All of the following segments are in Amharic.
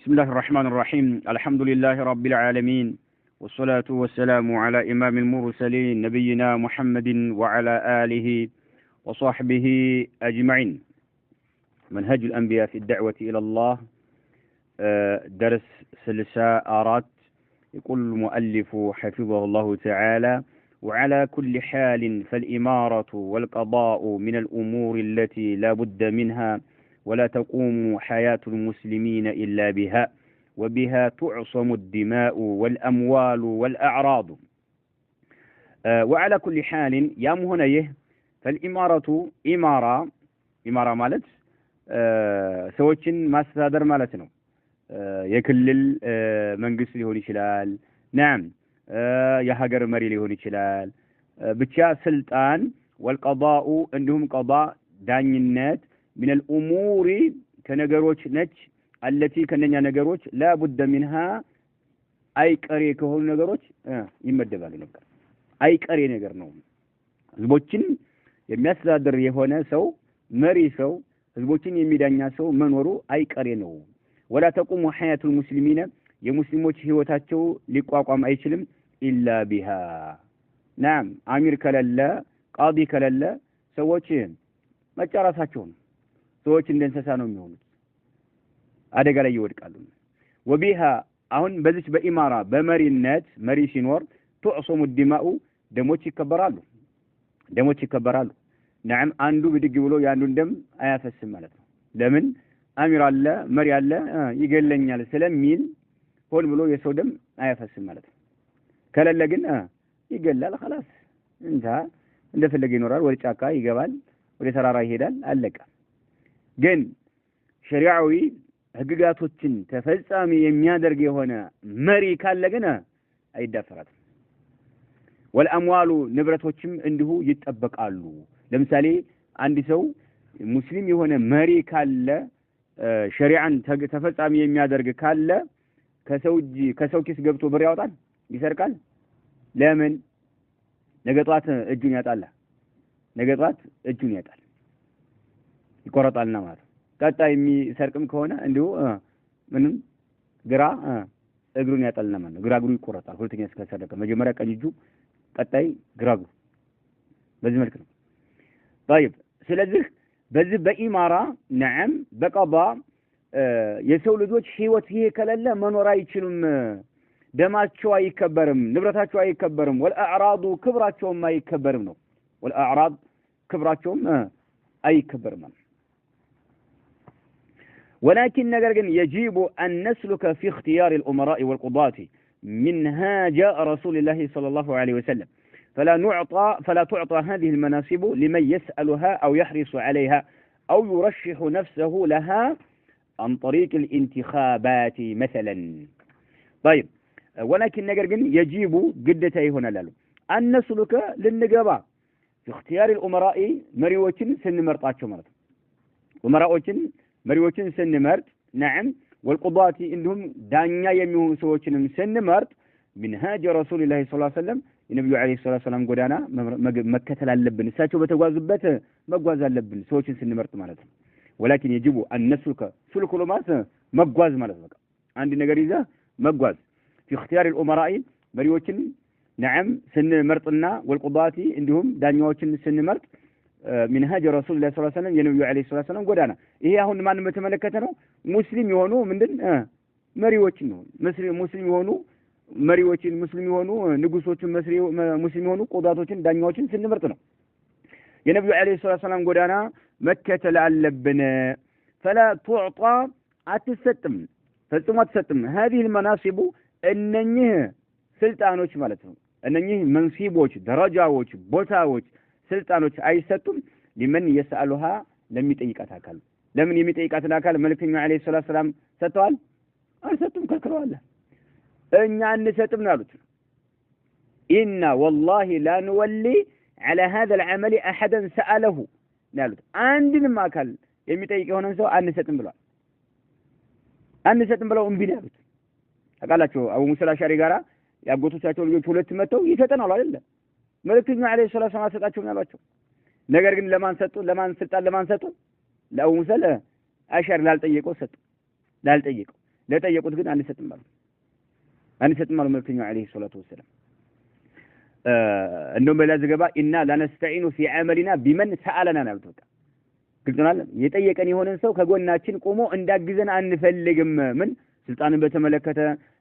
بسم الله الرحمن الرحيم الحمد لله رب العالمين والصلاة والسلام على إمام المرسلين نبينا محمد وعلى آله وصحبه أجمعين. منهج الأنبياء في الدعوة إلى الله درس سلسة آرات. يقول المؤلف حفظه الله تعالى: وعلى كل حال فالإمارة والقضاء من الأمور التي لا بد منها ولا تقوم حياة المسلمين إلا بها وبها تعصم الدماء والأموال والأعراض. وعلى كل حال يا مهنيه فالإمارة إمارة مالت سوتشن ما استدر مالتنا يكلل منقس لهون يشلال نعم يهجر مري لهون يشلال بتشا سلطان والقضاء عندهم قضاء دانينات من الأمور كنجروش نج التي كننيا نجروش لا بد منها أي كاري كهول نجروش يمدد على نجار أي كاري نجار نوم زبوتشين يمسدر يهونا سو مري سو زبوتشين يميدانيا سو منورو أي كاري نوم ولا تقوم حياة المسلمين يمسلموش هوتاتشو لقاقام أي شلم إلا بها. نعم أمير كلالا قاضي كلالا سوتشين ما تراساتشون سوتش እንደ እንስሳ ነው የሚሆኑት አደጋ ላይ ይወድቃሉ وبها አሁን በዚህ በኢማራ በመሪነት መሪ ሲኖር تعصم الدماء ደሞች ይከበራሉ نعم አንዱ ብድግ ብሎ ያንዱን ደም አያፈስም ማለት ነው ለምን አሚር አለ መሪ አለ ይገለኛል ስለሚል ሆን ብሎ የሰው ደም አያፈስም ማለት ነው ከለለ ግን ይገላል خلاص እንታ እንደፈለገ ይኖራል ወደ ጫካ ይገባል ወደ ተራራ ይሄዳል አለቀ ግን ሸሪዓዊ ህግጋቶችን ተፈጻሚ የሚያደርግ የሆነ መሪ ካለ ግን አይዳፈራትም والاموال ንብረቶችም እንዲሁ ይጠበቃሉ ለምሳሌ አንድ ሰው ሙስሊም የሆነ መሪ ካለ ሸሪዓን ተፈጻሚ የሚያደርግ ካለ ከሰው ኪስ ገብቶ ብር ያወጣል ይሰርቃል ለምን ነገጧት እጁን ያጣል ይቆረጣልና ማለት ቀጣይ የሚሰርቅም ከሆነ እንዲሁ ምንም ግራ እግሩን ያጣልና ማለት ነው ግራ እግሩ ይቆረጣል ሁለተኛ እስከሰረቀ መጀመሪያ ቀኝ እጁ ቀጣይ ግራ እግሩ በዚህ መልኩ ነው طيب ስለዚህ በዚህ በኢማራ ነዓም በቀባ የሰው ልጆች ህይወት ይሄ ከለለ መኖር አይችሉም ደማቸው አይከበርም ንብረታቸው አይከበርም والأعراض ክብራቸውም አይከበርም ነው والأعراض ክብራቸውም አይከበርም ولكن نجرجن يجب أن نسلك في اختيار الأمراء والقضاة منهاج رسول الله صلى الله عليه وسلم فلا تعطى هذه المناصب لمن يسألها أو يحرص عليها أو يرشح نفسه لها عن طريق الانتخابات مثلا. طيب ولكن نجرجن يجب جدته هنا لالو أن نسلك للنجابة في اختيار الأمراء مريوتين سن مرطاتشو مرت ومراوتين مريوتين سن مرت نعم والقضاة إنهم دانيا يميون سوتشن سن مرت منهاج رسول الله صلى الله عليه وسلم النبي عليه الصلاة والسلام قدانا مكة اللبن ساتشو بتوازبت مقواز اللبن سوتشن سن مرت مالت ولكن يجب أن نسلك سلك لمات مقواز مالت عندي نجريزة مقواز في اختيار الأمراء مريوتين نعم سن مرتنا والقضاة عندهم دانيوتشن سن مرت منهاج رسول الله صلى الله عليه وسلم النبي عليه الصلاة والسلام قدانا إيه هون ما نمتملكتنا مسلم يهونو من مريوتشن مسلم يهونو مريوتشن مسلم يهونو نقصوتشن مسلم يهونو قضاتوتشن دانيوتشن سن مرتنا النبي عليه الصلاة والسلام قدانا مكة لعلبن فلا تعطى أتستم فالتما تستم هذه المناصب أننيه سلطانوች ማለት ነው እነኚህ መንሲቦች ደረጃዎች ቦታዎች ስልጣኖች አይሰጡም ለምን يسألها ለሚጠይቃት አካል ለምን የሚጠይቃትን አካል መልእክተኛው አለይሂ ሰላቱ ሰላም ሰጥተዋል አልሰጡም ከልክለዋል እኛ እንሰጥም ነው ያሉት إن والله لا نولي على هذا العمل أحدا سأله ያሉት አንድንም አካል የሚጠይቅ የሆነን ሰው አንሰጥም ብለው እምቢ ያሉት አቃላቸው አቡ ሙሳ አልአሽዓሪ ጋራ ያጎቶቻቸው ልጆች ሁለት መተው ይሰጠናል አይደል መልእክተኛው አለይሂ ሰላቱ ሰላም ሰጣቸው ያሏቸው ነገር ግን ለማን ሰጡ ለአቡ ሙሳ አልአሽዓሪ ላልጠየቀው ለጠየቁት ግን አንሰጥም አሉ መልክተኛው አለይሂ ሰላቱ ወሰለም። እንደውም በላ ዘገባ ኢና ላነስተዒኑ ፊ ዐመሊና ቢመን ሰአለና ነው በቃ ግልጽ ነው። የጠየቀን የሆነን ሰው ከጎናችን ቆሞ እንዳግዘን አንፈልግም። ምን ስልጣንን በተመለከተ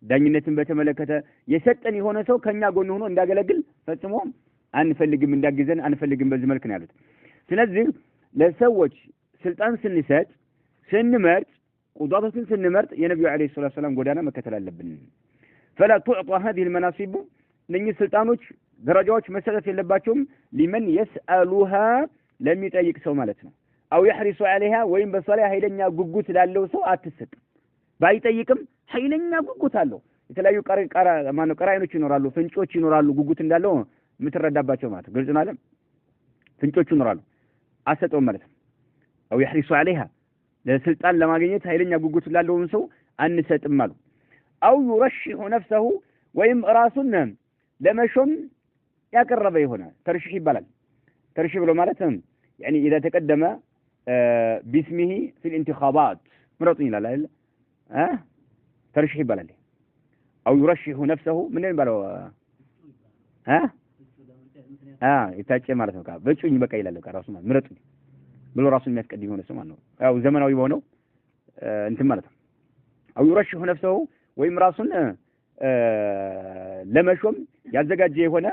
ዳኝነትን በተመለከተ የሰጠን የሆነ ሰው ከኛ ጎን ሆኖ እንዳገለግል ፈጽሞ አንፈልግም፣ እንዳግዘን አንፈልግም። በዚህ መልክ ነው ያሉት። ስለዚህ ለሰዎች ስልጣን ስንሰጥ ስንመርጥ ቁዳቶችን ስንመርጥ የነብዩ አለይሂ ሰላቱ ሰላም ጎዳና መከተል አለብን። فلا تعطى هذه المناصب ለኚህ ስልጣኖች ደረጃዎች መሰጠት የለባቸውም ሊመን يسألها ለሚጠይቅ ሰው ማለት ነው። አው يحرص عليها ወይም በሷላ ኃይለኛ ጉጉት ላለው ሰው አትሰጥ። ባይጠይቅም ኃይለኛ ጉጉት አለው። የተለያዩ ቀራይኖች ይኖራሉ፣ ፍንጮች ይኖራሉ፣ ጉጉት እንዳለው የምትረዳባቸው ማለት ግልጽ ነው አይደል? ፍንጮች ይኖራሉ፣ አሰጠው ማለት ነው። አው يحرص عليها ለስልጣን ለማግኘት ኃይለኛ ጉጉት ላለው ሰው አንሰጥም አሉ። አው يرشح نفسه ወይም ራሱን ለመሾም ያቀረበ የሆነ ተርሺህ ይባላል። ተርሺህ ብሎ ማለት يعني اذا تقدم باسمه في الانتخابات ምረጡኝ ይላል አይደል? ተርሺህ ይባላል። አው يرشح نفسه ምን ይባላል? ይታጨ ማለት ነው። በጩኝ በቃ ይላል። ራሱ ማለት ምረጡኝ ብሎ ራሱን የሚያስቀድም የሆነ ሰው ማለት ነው። ያው ዘመናዊ በሆነው እንትን ማለት ነው። አው يرشح نفسه ወይም ራሱን ለመሾም ያዘጋጀ የሆነ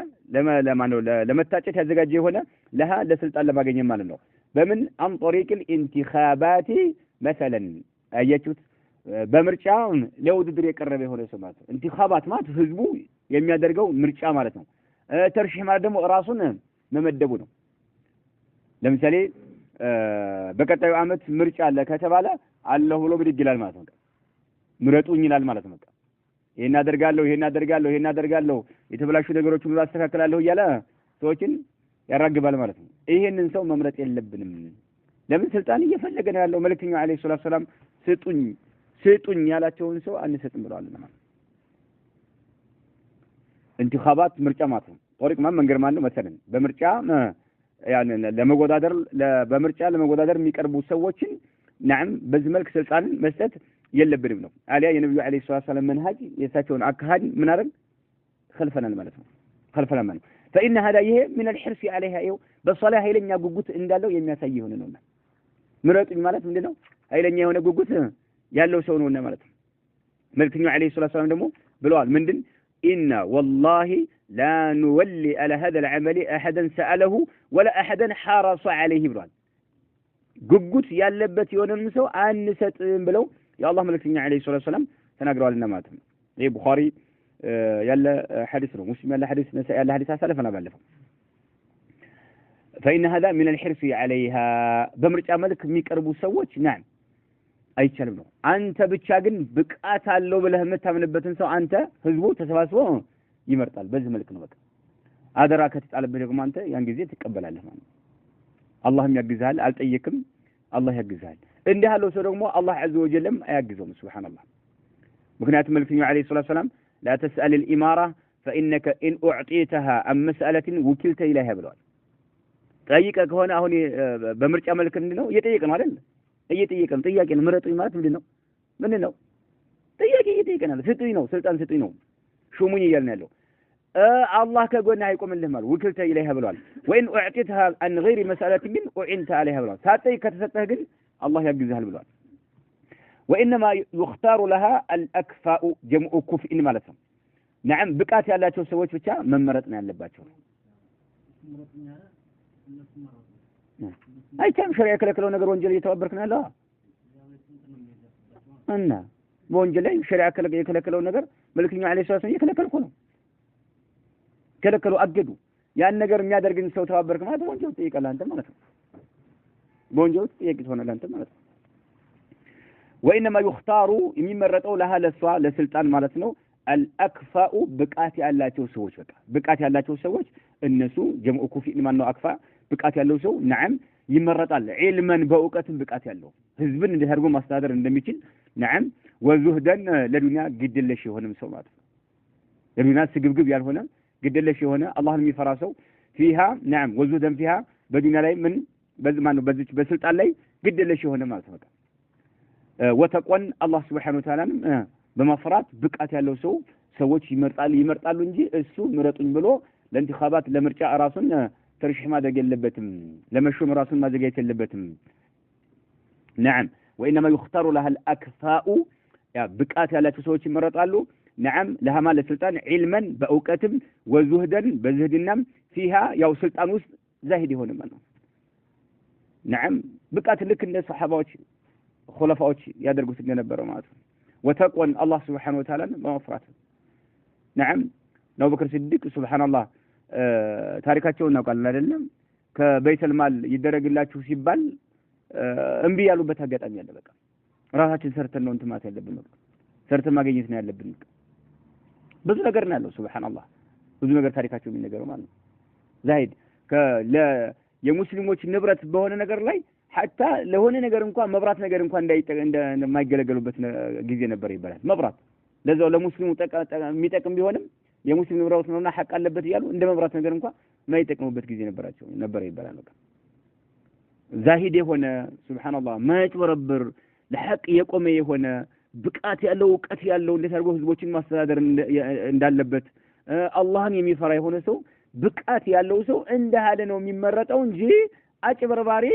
ለማነው ለመታጨት ያዘጋጀ የሆነ ለሃ ለስልጣን ለማግኘት ማለት ነው። በምን አን طريق الانتخابات مثلا አያችሁት? በምርጫ ለውድድር የቀረበ የሆነ ሰው ማለት ነው። ኢንቲኻባት ማለት ህዝቡ የሚያደርገው ምርጫ ማለት ነው። ተርሺህ ማለት ደግሞ ራሱን መመደቡ ነው። ለምሳሌ በቀጣዩ አመት ምርጫ አለ ከተባለ አለሁ ብሎ ብድግ ይላል ማለት ነው። ምረጡኝ ይላል ማለት ነው። ይሄን አደርጋለሁ የተበላሹ ነገሮችን ሁሉ አስተካክላለሁ እያለ ሰዎችን ያራግባል ማለት ነው። ይሄንን ሰው መምረጥ የለብንም። ለምን ስልጣን እየፈለገ ነው ያለው። መልእክተኛው አለይሂ ሰላቱ ሰላም ስጡኝ ያላቸውን ሰው አንሰጥም ብለዋል ማለት ነው። ኢንቲኻባት ምርጫ ማለት ነው። ጦሪቅ ማለት መንገድ ማለት ነው። መሰለን በምርጫ ያን በምርጫ ለመወዳደር የሚቀርቡ ሰዎችን نعم በዚህ መልክ ስልጣንን መስጠት የለብንም ነው። አሊያ የነብዩ አለይሂ ሰላቱ ሰላም መንሃጅ የሳቸውን አካሃድ ምን አረግ خلفنا ማለት ነው። خلفنا ማለት فإن هذا ይሄ من الحرص عليها ይው በሶላህ ኃይለኛ ጉጉት እንዳለው የሚያሳይ የሆነ ነውና ምረጡኝ ማለት ምንድነው? ኃይለኛ የሆነ ጉጉት ያለው ሰው ነውና ማለት ነው። መልክተኛው አለይሂ ሰላቱ ሰላም ደግሞ ብለዋል ምንድን إن والله لا نولي على هذا العمل أحدا سأله ولا أحدا حرص عليه ብለዋል። ጉጉት ያለበት የሆነን ሰው አንሰጥም ብለው የአላህ መልእክተኛ አለይሂ ሰላቱ ሰላም ተናግረዋልና ማለት ነው። ይሄ ቡኻሪ ያለ ሐዲስ ነው። ሙስሊም ያለ ሐዲስ ነው። ያለ ሐዲስ አሳልፈና ባለፈው فإن هذا من الحرص عليها በምርጫ መልክ የሚቀርቡ ሰዎች نعم አይቻልም ነው። አንተ ብቻ ግን ብቃት አለው ብለህ የምታምንበትን ሰው አንተ ህዝቡ ተሰባስቦ ይመርጣል። በዚህ መልክ ነው በቃ አደራ ከተጣለበት ደግሞ አንተ ያን ጊዜ ትቀበላለህ ማለት ነው። አላህም ያግዛል። አልጠየቅም አላህ ያግዛል። እንዲህ ያለው ሰው ደግሞ አላህ ዐዘ ወጀልም አያግዘውም። ሱብሃንአላህ። ምክንያቱም መልእክተኛው አለይሂ ሰላቱ ሰላም لا تسأل الإمارة فإنك إن أعطيتها عن مسألة وكلت إليها ብለዋል። ጠይቀህ ከሆነ አሁን በምርጫ መልክ ምንድነው እየጠየቀን አይደል? እየጠየቀን ጥያቄ ነው። ምረጡኝ ማለት ምንድነው? ጥያቄ እየጠየቀን ነው። ስጡኝ ነው፣ ስልጣን ስጡኝ ነው፣ ሹሙኝ እያልን ያለው አላህ ከጎንህ አይቆምልህም ማለት ወክልተ ኢለይሃ ብለዋል። ወይን أعطيتها عن غير مسألة ግን أعنت عليها ብለዋል። ሳትጠይቅ ከተሰጠህ ግን አላህ ያግዝሃል ብለዋል። وإنما يختار لها الأكفاء جمع كفء ማለት ነው። نعم ብቃት ያላቸው ሰዎች ብቻ መመረጥ ነው ያለባቸው። አይተም ሸሪዓ የከለከለው ነገር ወንጀል እየተባበርክ ነው ያለው እና በወንጀል ላይ ሸሪዓ የከለከለው ነገር መልእክተኛው አለይሂ ሰላቱ እየከለከልኩ ነው ከለከሉ አገዱ። ያን ነገር የሚያደርግን ሰው ተባበርክ ማለት ወንጀል ትጠይቃለህ አንተ ማለት ነው። በወንጀል ትጠይቅ ትሆናለህ አንተ ማለት ነው። وإنما يختار የሚመረጠው ለሃ ለሷ ለስልጣን ማለት ነው الأكفاء ብቃት ያላቸው ሰዎች በቃ ብቃት ያላቸው ሰዎች እነሱ ጀምዑ ኩፊ ማን ነው አክፋ ብቃት ያለው ሰው نعم ይመረጣል። ዒልመን በእውቀትም ብቃት ያለው ህዝብን እንዲያርጉ ማስተዳደር እንደሚችል نعم ወዙህደን ለዱንያ ግድለሽ የሆነም ሰው ማለት ነው። ለዱንያ ስግብግብ ያልሆነ ግድለሽ የሆነ አላህን የሚፈራ ሰው فيها نعم ወዙህደን فيها በዱንያ ላይ ምን በዚህ ማን ነው በዚህ በስልጣን ላይ ግድለሽ የሆነ ማለት ነው። ወተቆን አላህ Subhanahu Wa Ta'ala በመፍራት ብቃት ያለው ሰው ሰዎች ይመርጣሉ እንጂ እሱ ምረጡኝ ብሎ ለእንትኻባት ለምርጫ ራሱን ተርሽህ ማድረግ የለበትም ለመሾም ራሱን ማዘጋጀት የለበትም نعم وانما يختار لها الاكفاء يا ብቃት ያላቸው ሰዎች ይመረጣሉ نعم لها ማለት ስልጣን علما በእውቀትም ወዙህደን በዝህድናም فيها ያው ስልጣን ውስጥ ዛሂድ ይሆን ማለት ነው نعم ብቃት ልክ እንደ ሱሐባዎች ኹለፋዎች ያደርጉት እንደነበረ ማለት ነው وتقوى الله سبحانه وتعالى በመፍራት نعم ነው በክር ሲድቅ ሱብሃንአላህ ታሪካቸውን እናውቃለን አይደለም ከበይተል ማል ይደረግላችሁ ሲባል እንቢ ያሉበት አጋጣሚ አለ በቃ ራሳችን ሰርተን ነው እንትማት ያለብን ነው ሰርተን ማግኘት ነው ያለብን ብዙ ነገር ነው ያለው ሱብሃንአላህ ብዙ ነገር ታሪካቸው የሚነገረው ማለት ነው ዛሂድ የሙስሊሞች ንብረት በሆነ ነገር ላይ حتى ለሆነ ነገር እንኳን መብራት ነገር እንኳን እንደማይገለገሉበት ጊዜ ነበር ይባላል መብራት ለዛው ለሙስሊሙ የሚጠቅም ቢሆንም የሙስሊም ንብረት ነውና ሐቅ አለበት ይያሉ እንደ መብራት ነገር እንኳን ማይጠቅሙበት ጊዜ ነበር ይባላል በቃ ዛሂድ የሆነ ሱብሃንአላህ ማይጭበረብር ለሐቅ የቆመ የሆነ ብቃት ያለው ዕውቀት ያለው እንዴት አድርጎ ህዝቦችን ማስተዳደር እንዳለበት አላህን የሚፈራ የሆነ ሰው ብቃት ያለው ሰው እንደሃለ ነው የሚመረጠው እንጂ አጭበርባሪ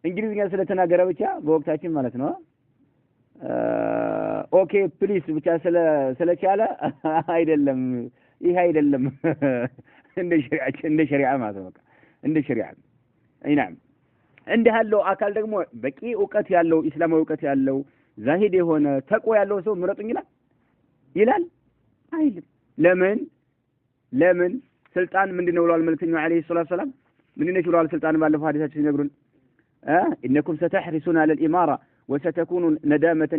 እንግሊዝኛ ስለተናገረ ብቻ በወቅታችን ማለት ነው ኦኬ ፕሊስ ብቻ ስለቻለ አይደለም ይሄ አይደለም እንደ ሸሪዓ ማለት ነው እንደ ሸሪዓ አይናም እንደ ያለው አካል ደግሞ በቂ ዕውቀት ያለው እስላማዊ ዕውቀት ያለው ዛሂድ የሆነ ተቆ ያለው ሰው ምረጡኝ ይላል አይልም ለምን ስልጣን ምንድነው ብለዋል መልእክተኛው አለይሂ ሰላቱ ሰላም ምንድነው ብለዋል ስልጣን ባለፈው ሐዲሳችን ይነግሩን انكم ستحرسون على الاماره وستكون ندامه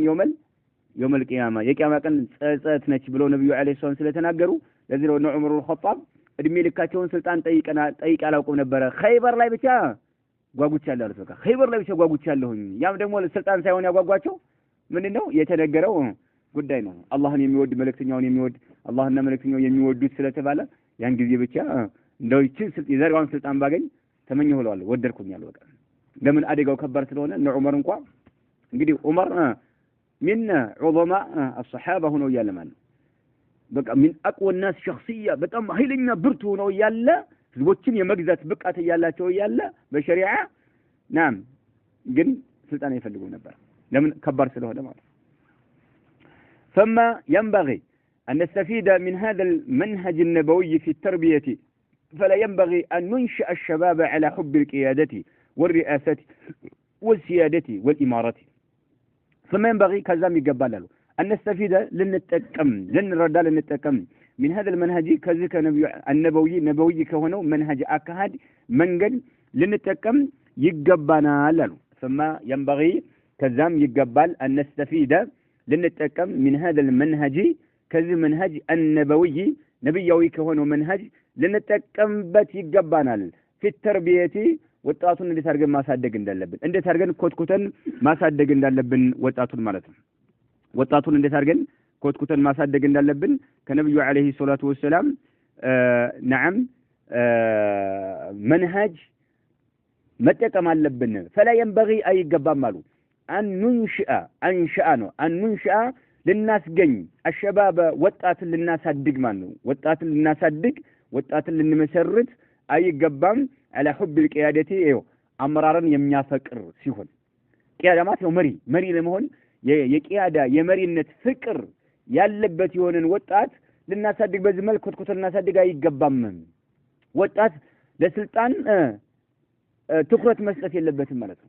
يوم القيامه የቂያማ ቀን ጸጸት ነች ብሎ ነብዩ አለይሂ ሰላቱ ስለተናገሩ ለዚህ ነው ዑመር الخطاب እድሜ ልካቸውን ስልጣን ጠይቅ አላውቅም ነበር ኸይበር ላይ ብቻ ጓጉቻለሁ አሉት በቃ ኸይበር ላይ ብቻ ጓጉቻለሁኝ ያም ደግሞ ስልጣን ሳይሆን ያጓጓቸው ምንድነው የተነገረው ጉዳይ ነው አላህን የሚወድ መልእክተኛውን የሚወድ አላህና መልእክተኛው የሚወዱት ስለተባለ ያን ጊዜ ብቻ እንደው የዘርጋውን ስልጣን ባገኝ ተመኘሁ ብለዋል ወደድኩኛል በቃ ለምን አደጋው ከባድ ስለሆነ ነው ዑመር እንኳን እንግዲህ ዑመር من عظماء الصحابه ሆነው ያለ ማለት በቃ من اقوى الناس شخصيه በጣም ኃይለኛ ብርቱ ሆነው ያለ ህዝቦችን የመግዛት ብቃት ያላቸው ያለ በሸሪዓ نعم ግን ስልጣን ይፈልጉ ነበር ለምን ከባድ ስለሆነ ማለት ثم ينبغي أن نستفيد من هذا المنهج النبوي في التربية فلا ينبغي أن ننشئ الشباب على حب القيادة والرئاسة والسيادة والإمارة ثم ينبغي كذا يقبل أن نستفيد لنتكم من هذا المنهج كذلك النبوي كهنا منهج أكهد منجل لنتكم يقبلنا له ثم ينبغي كذا يقبل أن نستفيد لنتكم من هذا المنهج كذا منهج النبوي نبيوي كهنا منهج لنتكم بات يقبلنا في التربية ወጣቱን እንዴት አድርገን ማሳደግ እንዳለብን እንዴት አድርገን ኮትኩተን ማሳደግ እንዳለብን ወጣቱን ማለት ነው ወጣቱን እንዴት አድርገን ኮትኩተን ማሳደግ እንዳለብን ከነብዩ አለይሂ ሰላቱ ወሰለም نعم منهج መጠቀም አለብን فلا ينبغي አይገባም አሉ أن ننشأ ልናስገኝ الشباب ወጣትን ልናሳድግ ማለት ነው ወጣትን ልናሳድግ ወጣትን ልንመሰርት አይገባም على حب القيادة أمرارا يميافكر سيهون قيادة ما تنو مري لمهون يقيادة يمرينة فكر يالبت يهونن وطات للناس صدق بزمل كتكت الناس صدق يقبام وطات لسلطان تقرة مسألة يالبت الملك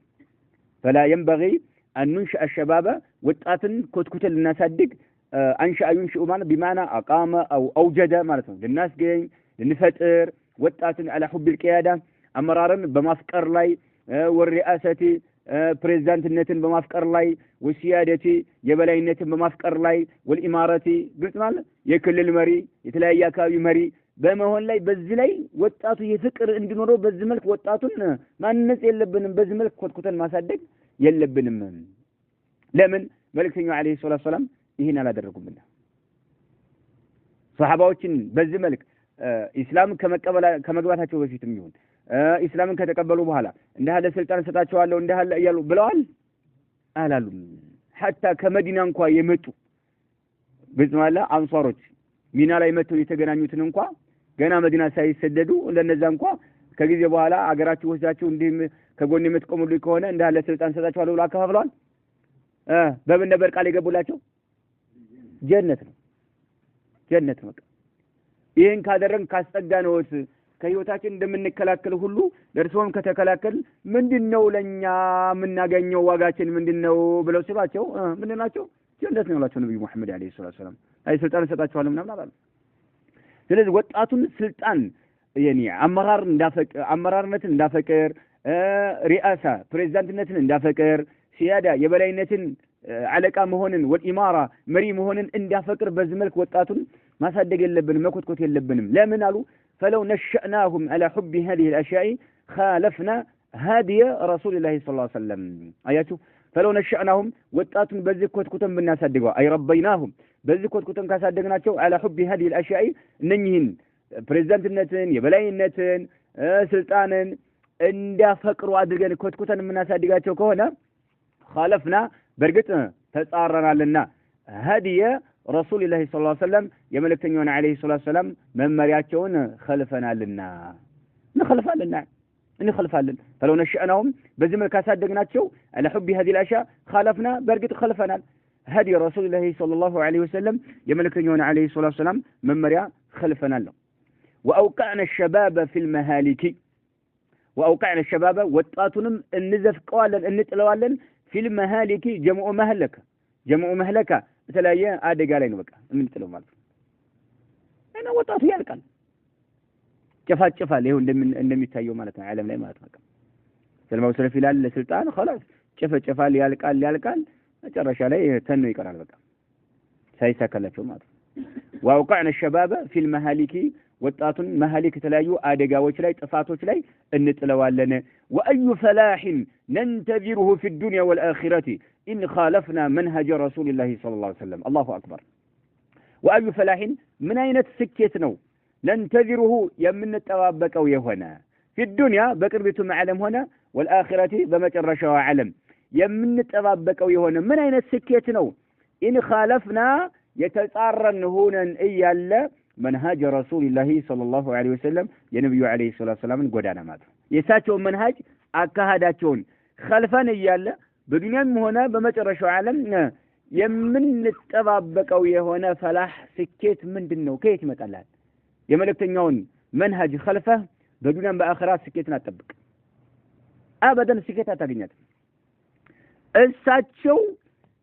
فلا ينبغي أن ننشأ الشباب وطات كتكت الناس صدق أنشأ ينشأ بمعنى أقام أو أوجد مالتهم للناس جاي لنفتر وطات على حب القيادة أمرارا بمفكر لاي والرئاسة بريزدانتنتن بمفكر لاي والسيادة يبلاينتن بمفكر لاي والإمارة قلت مال يكل المري يتلاقي كاوي مري بما هون لاي بز لاي وطاتو يفكر اندنورو بز ملك وطاتون ما الناس يلبنن بز ملك كوتكوتن ما صدق يلبنن لمن ملكتنيو عليه الصلاة والسلام ይሄን አላደረጉም ብለ ሱሐባዎችን በዚህ መልክ ኢስላም ከመግባታቸው በፊትም ይሁን ኢስላምን ከተቀበሉ በኋላ እንደ ሀለ ስልጣን ሰጣቸዋለሁ እንደ ሀለ እያሉ ብለዋል አላሉም حتى كمدينة انكوا يمتوا بسم الله أنصاروች ሚና ላይ መተው የተገናኙትን እንኳን ገና መዲና ሳይሰደዱ ለነዛ እንኳን ከጊዜ በኋላ አገራችሁ ወስዳችሁ እንዲህ ከጎን የምትቆሙልኝ ከሆነ እንዳለ ስልጣን ሰጣችኋለሁ ብለው አከፋፍለዋል። በምን ነበር ቃል የገቡላቸው? ጀነት ነው። ይሄን ካደረግን ካስጠጋነውስ ከህይወታችን እንደምንከላከል ሁሉ ደርሶም ከተከላከል ምንድነው ለኛ የምናገኘው ዋጋችን ምንድነው ብለው ሲባቸው ምንድናቸው? ጀነት ነው ያላቸው ነብዩ መሐመድ አለይሂ ሰላም አይ ስልጣን ሰጣችኋለሁ ምናምን አላሉ። ስለዚህ ወጣቱን ስልጣን يعني አመራርነትን እንዳፈቅር ሪአሳ ፕሬዝዳንትነትን እንዳፈቅር ሲያዳ የበላይነትን አለቃ መሆንን ወኢማራ መሪ መሆንን እንዳፈቅር በዚህ መልክ ወጣቱን ማሳደግ የለብንም መኮትኮት የለብንም። ለምን አሉ فلو نشأناهم على حب هذه الأشياء خالفنا هدي رسول الله صلى الله عليه وسلم አያችሁ فلو نشأناهم ወጣቱን በዚህ ኮትኩተን ብናሳድገው አይ ረበይናሁም በዚህ ኮትኩተን ካሳደግናቸው على حب هذه الأشياء እነኚህን ፕሬዝዳንትነትን የበላይነትን ስልጣንን እንዳፈቅሩ አድርገን ኮትኩተን የምናሳድጋቸው ከሆነ خالفنا በርግጥ ተጻረናልና هدي رسول الله صلى الله عليه وسلم የመልእክተኛውን عليه الصلاه والسلام መመሪያቸውን خلفናልና እንخلفাለን فلو نشأناهم በዚህ መልኩ ካሳደግናቸው على حب هذه الاشياء خالفنا በርግጥ خلفናል هدي رسول الله صلى الله عليه وسلم የመልእክተኛውን عليه الصلاه والسلام መመሪያ خلفናል وأوقعنا الشباب في المهالك وأوقعنا الشباب ወጣቱንም እንዘፍቀዋለን እንጥለዋለን في المهالك جمع مهلكة በተለያየ አደጋ ላይ ነው በቃ እንጥለው ማለት ነው። እና ወጣቱ ያልቃል ጨፋጭፋል ይሄው እንደሚታየው ማለት ነው ዓለም ላይ ማለት ነው። ሰልማው ሰለፍ ይላል ለስልጣን خلاص ጨፈጨፋል ያልቃል መጨረሻ ላይ ተኖ ይቀራል በቃ ሳይሳካላቸው ማለት ነው። وأوقعنا الشباب في المهالك ወጣቱን መሃሊክ የተለያዩ አደጋዎች ላይ ጥፋቶች ላይ እንጥለዋለን وأي فلاح ننتظره في الدنيا والآخرة إن خالفنا منهج رسول الله صلى الله عليه وسلم الله أكبر وأي فلاح من أين سكيت ነው ننتظره የምንጠባበቀው የሆነ في الدنيا በቅርቢቱ ዓለም ሆነ والآخرة በመጨረሻው ዓለም የምንጠባበቀው የሆነ ምን አይነት ስኬት ነው إن خالفنا የተጻረን ሆነን እያለ منهج رسول الله صلى الله عليه وسلم የነብዩ عليه الصلاه والسلام ጎዳና ማለት የሳቸው መንሃጅ አካሃዳቸውን خلفን እያለ በዱንያም ሆነ በመጨረሻው ዓለም የምንጠባበቀው የሆነ ፈላህ ስኬት ምንድነው ከየት ይመጣል? የመልእክተኛውን መንሃጅ خلفه በዱንያም በአኺራ ስኬትን አጠብቅ አበደን ስኬት አታገኛት። እሳቸው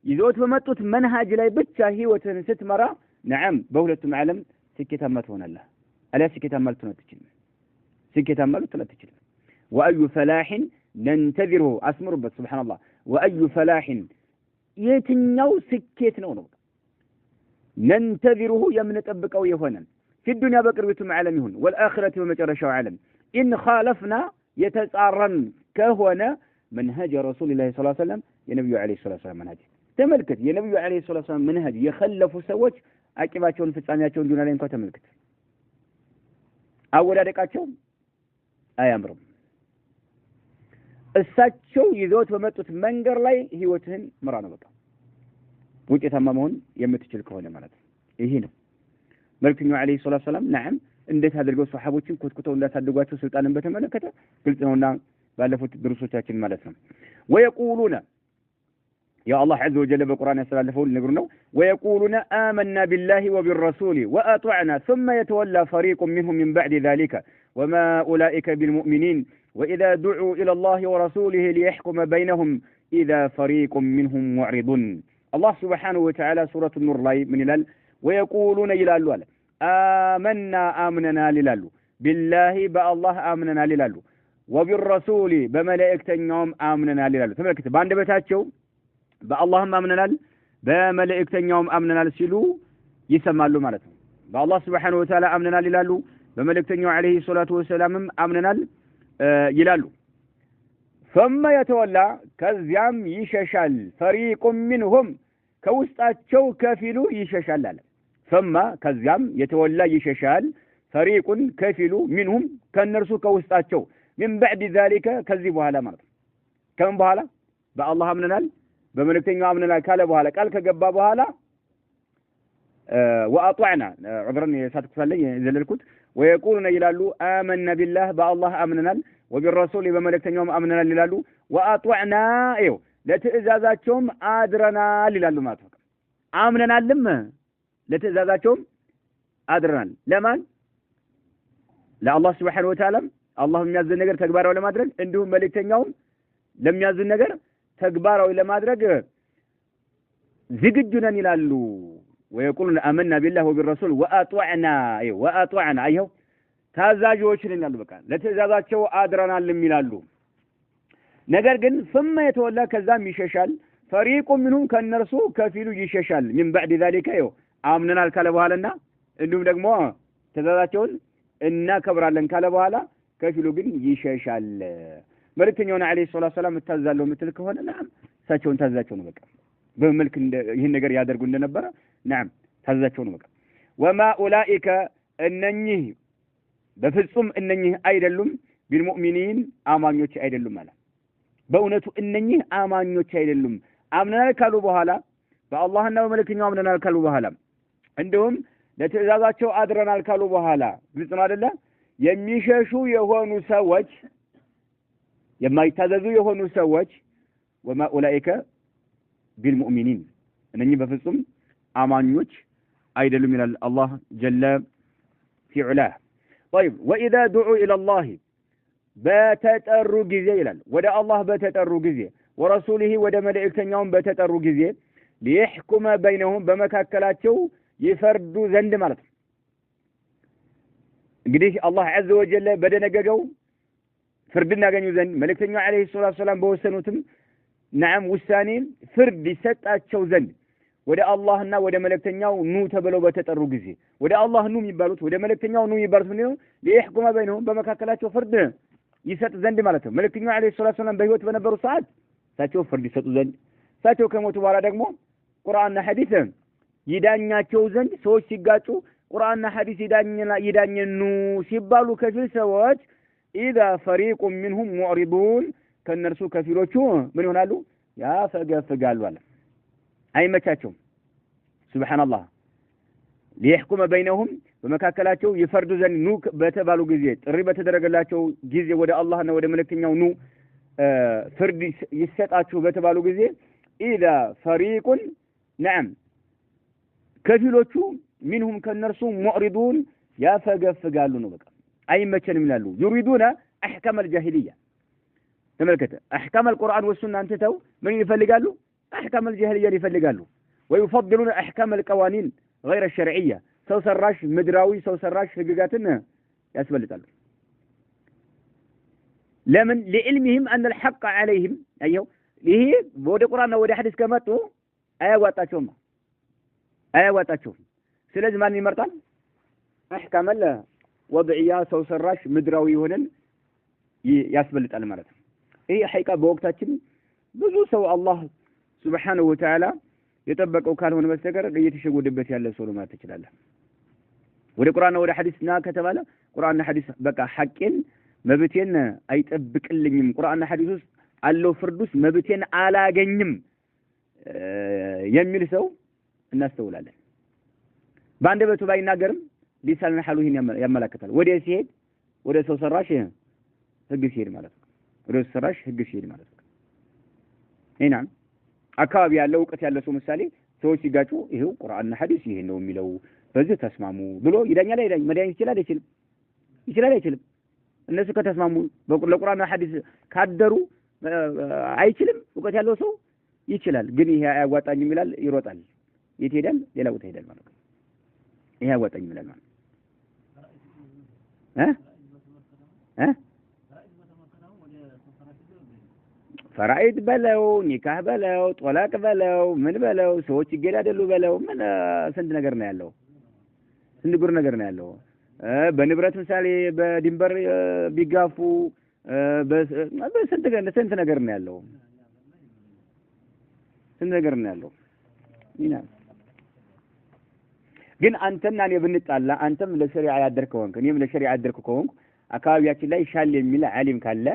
ይዞት በመጡት መንሃጅ ላይ ብቻ ህይወትን ስትመራ نعم በሁለቱም ዓለም ስኬታማ ትሆናለህ አለ ስኬታማ ልትሆን وأي فلاح ننتظره أسمربت سبحان الله وأي فلاح የትኛው ስኬት ነው ننتظره የምንጠብቀው የሆነ في الدنيا በቅርቢቱም ዓለም ይሁን والآخرة በመጨረሻው ዓለም إن خالفنا የተጻረን ከሆነ منهج رسول الله صلى الله عليه وسلم የነብዩ عليه الصلاة والسلام منهج ተመልከት የነብዩ عليه الصلاة والسلام منهج የخለፉ ሰዎች አቂባቸውን ፍጻሜያቸውን ዱንያ ላይ እንኳን ተመልከት አወዳደቃቸው አያምርም። እሳቸው ይዘውት በመጡት መንገር ላይ ህይወትህን ምራ ነው በቃ ውጤታማ መሆን የምትችል ከሆነ ማለት ነው። ይሄ ነው መልእክተኛው عليه الصلاه والسلام نعم እንዴት አድርገው ሱሐቦችን ኮትኩተው እንዳሳደጓቸው ስልጣንን በተመለከተ ግልጽ ነውና ባለፉት ድርሶቻችን ማለት ነው። ويقولون يا الله عز وجل بالقرآن يسلفون نقولنا ويقولون آمنا بالله وبالرسول وأطعنا ثم يتولى فريق منهم من بعد ذلك وما أولئك بالمؤمنين وإذا دعوا إلى الله ورسوله ليحكم بينهم إذا فريق منهم معرضون الله سبحانه وتعالى سورة النور لاي من الال ويقولون يلالو آمنا للالو بالله بالله آمننا للالو وبالرسول بملائكة يوم آمننا للالو تملكت باند بتاتشو በአላህም አምነናል በመላእክተኛውም አምነናል ሲሉ ይሰማሉ ማለት ነው። በአላህ Subhanahu Wa Ta'ala አምነናል ይላሉ በመላእክተኛው عليه الصلاه والسلام አምነናል ይላሉ ثم يتولى ከዚያም ይሸሻል فريق منهم ከውስጣቸው ከፊሉ ይሸሻል አለ ثم ከዚያም የተወላ ይሸሻል فريق ከፊሉ منهم ከነርሱ ከውስጣቸው من بعد ذلك ከዚህ በኋላ ማለት ነው ከምን በኋላ በአላህ አምነናል በመልእክተኛው አምነናል ካለ በኋላ ቃል ከገባ በኋላ وأطعنا عذرني ساتك فلي يزللكوت ويقولون يلالو آمنا بالله بالله آمننا وبالرسول بملكتنيوم آمننا يلالو وأطعنا ايو لتئزازاتهم آدرنا يلالو ما تفكر آمننا لما لتئزازاتهم آدرنا لمن لا الله سبحانه وتعالى اللهم يزل نجر تكباره ولا مدرج عندهم ملكتنيوم لم يزل نجر تكباره ولا مدرج زججنا يلالو ويقولون آمنا بالله وبالرسول وأطعنا أيوه ታዛዦችን ይላሉ በቃ ለተዛዛቸው አድረናል የሚላሉ ነገር ግን ثم يتولى ከዛም ይሸሻል فريق منهم ከነርሱ ከፊሉ ይሸሻል من بعد ذلك ይው አምነናል ካለ በኋላና እንዲሁም ደግሞ ተዛዛቸውን እናከብራለን ካለ በኋላ ከፊሉ ግን ይሸሻል መልእክተኛው አለይሂ ሰላቱ ሰላም ተዛዛለው ምትል ከሆነ نعم እሳቸውን ታዛዛቸው ነው በቃ በመልክ ይሄን ነገር ያደርጉ እንደነበረ نعم ታዛዛቸው ነው በቃ وما اولئك እነኚህ በፍጹም እነኚህ አይደሉም ቢልሙእሚኒን አማኞች አይደሉም ማለት በእውነቱ እነኚህ አማኞች አይደሉም አምነናል ካሉ በኋላ በአላህና በመልእክተኛው አምነናል ካሉ በኋላ እንዲሁም ለተዛዛቸው አድረናል ካሉ በኋላ ግልጽ ነው አይደለ የሚሸሹ የሆኑ ሰዎች የማይታዘዙ የሆኑ ሰዎች وما اولئك بالمؤمنين እነኚህ በፍጹም አማኞች አይደሉም ይላል አላህ ጀለ في علاه طيب واذا دعوا الى الله بتتروا جزيه ይላል ወደ አላህ በተጠሩ ጊዜ ወረሱሊሂ ወደ መልእክተኛውም በተጠሩ ጊዜ ሊሕኩመ በይነሁም በመካከላቸው ይፈርዱ ዘንድ ማለት ነው እንግዲህ አላህ عز وجل በደነገገው ፍርድን ያገኙ ዘንድ መልእክተኛው አለይሂ ሰላቱ ሰላም በወሰኑትም نعم ውሳኔ ፍርድ ይሰጣቸው ዘንድ ወደ አላህና ወደ መልእክተኛው ኑ ተብለው በተጠሩ ጊዜ ወደ አላህ ኑ የሚባሉት ወደ መልእክተኛው ኑ የሚባሉት ምንድነው ሊሕኩመ በይነሁም በመካከላቸው ፍርድ ይሰጥ ዘንድ ማለት ነው መልእክተኛው አለይሂ ሰላቱ ሰላም በህይወት በነበሩ ሰዓት ሳቸው ፍርድ ይሰጡ ዘንድ ሳቸው ከሞቱ በኋላ ደግሞ ቁርአንና ሐዲስ ይዳኛቸው ዘንድ ሰዎች ሲጋጩ ቁርአንና ሐዲስ ይዳኘኑ ሲባሉ ከፊል ሰዎች اذا فريق منهم معرضون ከነርሱ ከፊሎቹ ምን ይሆናሉ ያፈገፍጋሉ አለ አይመቻቸውም ሱብሃንአላህ ሊሕኩመ በይነሁም በመካከላቸው ይፈርዱ ዘንድ ኑ በተባሉ ጊዜ ጥሪ በተደረገላቸው ጊዜ ወደ አላህና ወደ መልእክተኛው ኑ ፍርድ ይሰጣችሁ በተባሉ ጊዜ اذا فريق نعم ከፊሎቹ منهم ከነርሱ معرضون ያፈገፍጋሉ ነው በቃ አይመቸንም ይላሉ يريدون احكام الجاهليه ተመልከተ احكام القرآن والسنه አንተው ምን ይፈልጋሉ احكام الجاهليه ይፈልጋሉ ويفضلون احكام القوانين غير الشرعيه ሰው ሰራሽ ምድራዊ ሰው ሰራሽ ህግጋትን ያስበልጣሉ ለምን لعلمهم ان الحق عليهم አየው ይሄ ወደ ቁርአንና ወደ ሐዲስ ከመጡ አያዋጣቸውም ስለዚህ ማን ይመርጣል احكام الوضعيه ሰው ሰራሽ ምድራዊ ሆነን ያስበልጣል ማለት ነው ይሄ ሐቂቃ በወቅታችን ብዙ ሰው አላህ Subhanahu wa ta'ala የጠበቀው ካልሆነ በስተቀር እየተሸወደበት ያለ ሰው ማለት ይችላል ወደ ቁርአንና ወደ ሐዲስና ከተባለ ቁርአንና ሐዲስ በቃ ሐቄን መብቴን አይጠብቅልኝም ቁርአንና ሐዲስ ውስጥ አለው ፍርዱስ መብቴን አላገኝም የሚል ሰው እናስተውላለን ባንደበቱ ባይናገርም ሊሳልና ሐሉ ይሄን ያመለክታል ወደ ሲሄድ ወደ ሰው ሰራሽ ህግ ሲሄድ ማለት ነው ወደ ሰው ሰራሽ ህግ ሲሄድ ማለት ነው እኛ አካባቢ ያለው ዕውቀት ያለው ሰው ምሳሌ ሰዎች ሲጋጩ ይሄው ቁርአንና ሐዲስ ይሄ ነው የሚለው በዚህ ተስማሙ ብሎ ይዳኛል መዳኝ ይችላል እነሱ ከተስማሙ ለቁርአንና ሐዲስ ካደሩ አይችልም ዕውቀት ያለው ሰው ይችላል ግን ይሄ አያዋጣኝም ይላል ይሮጣል ይሄዳል ሌላ ቦታ ይሄዳል ማለት ነው ይሄ አያዋጣኝም ይላል ማለት ፈራኢድ በለው ኒካህ በለው ጦላቅ በለው ምን በለው ሰዎች ይገዳደሉ በለው ምን ስንት ነገር ነው ያለው ስንት ጉር ነገር ነው ያለው በንብረት ምሳሌ በድንበር ቢጋፉ በስንት ነገር ነው ያለው ስንት ነገር ነው ያለው ይና ግን አንተና እኔ ብንጣላ አንተም ለሸሪዓ ያደርከው ወንክ እኔም ለሸሪዓ ያደርከው ወንክ አካባቢያችን ላይ ሻል የሚል ዓሊም ካለ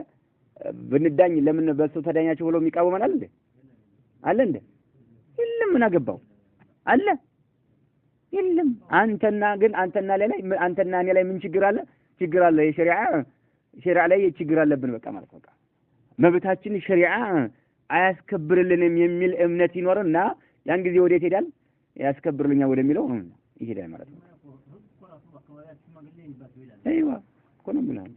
ብንዳኝ ለምን በሱ ተዳኛቸው ብሎ የሚቃወመናል እንዴ አለ እንደ የለም ምን አገባው አለ የለም አንተና እኔ ላይ ምን ችግር አለ የሸሪዓ ላይ ችግር አለብን በቃ ማለት በቃ መብታችን ሸሪዓ አያስከብርልንም የሚል እምነት ይኖርና ያን ጊዜ ወዴት ሄዳል ያስከብርልኛ ወደሚለው ይሄዳል ማለት ነው አይዋ ኮንም ብላል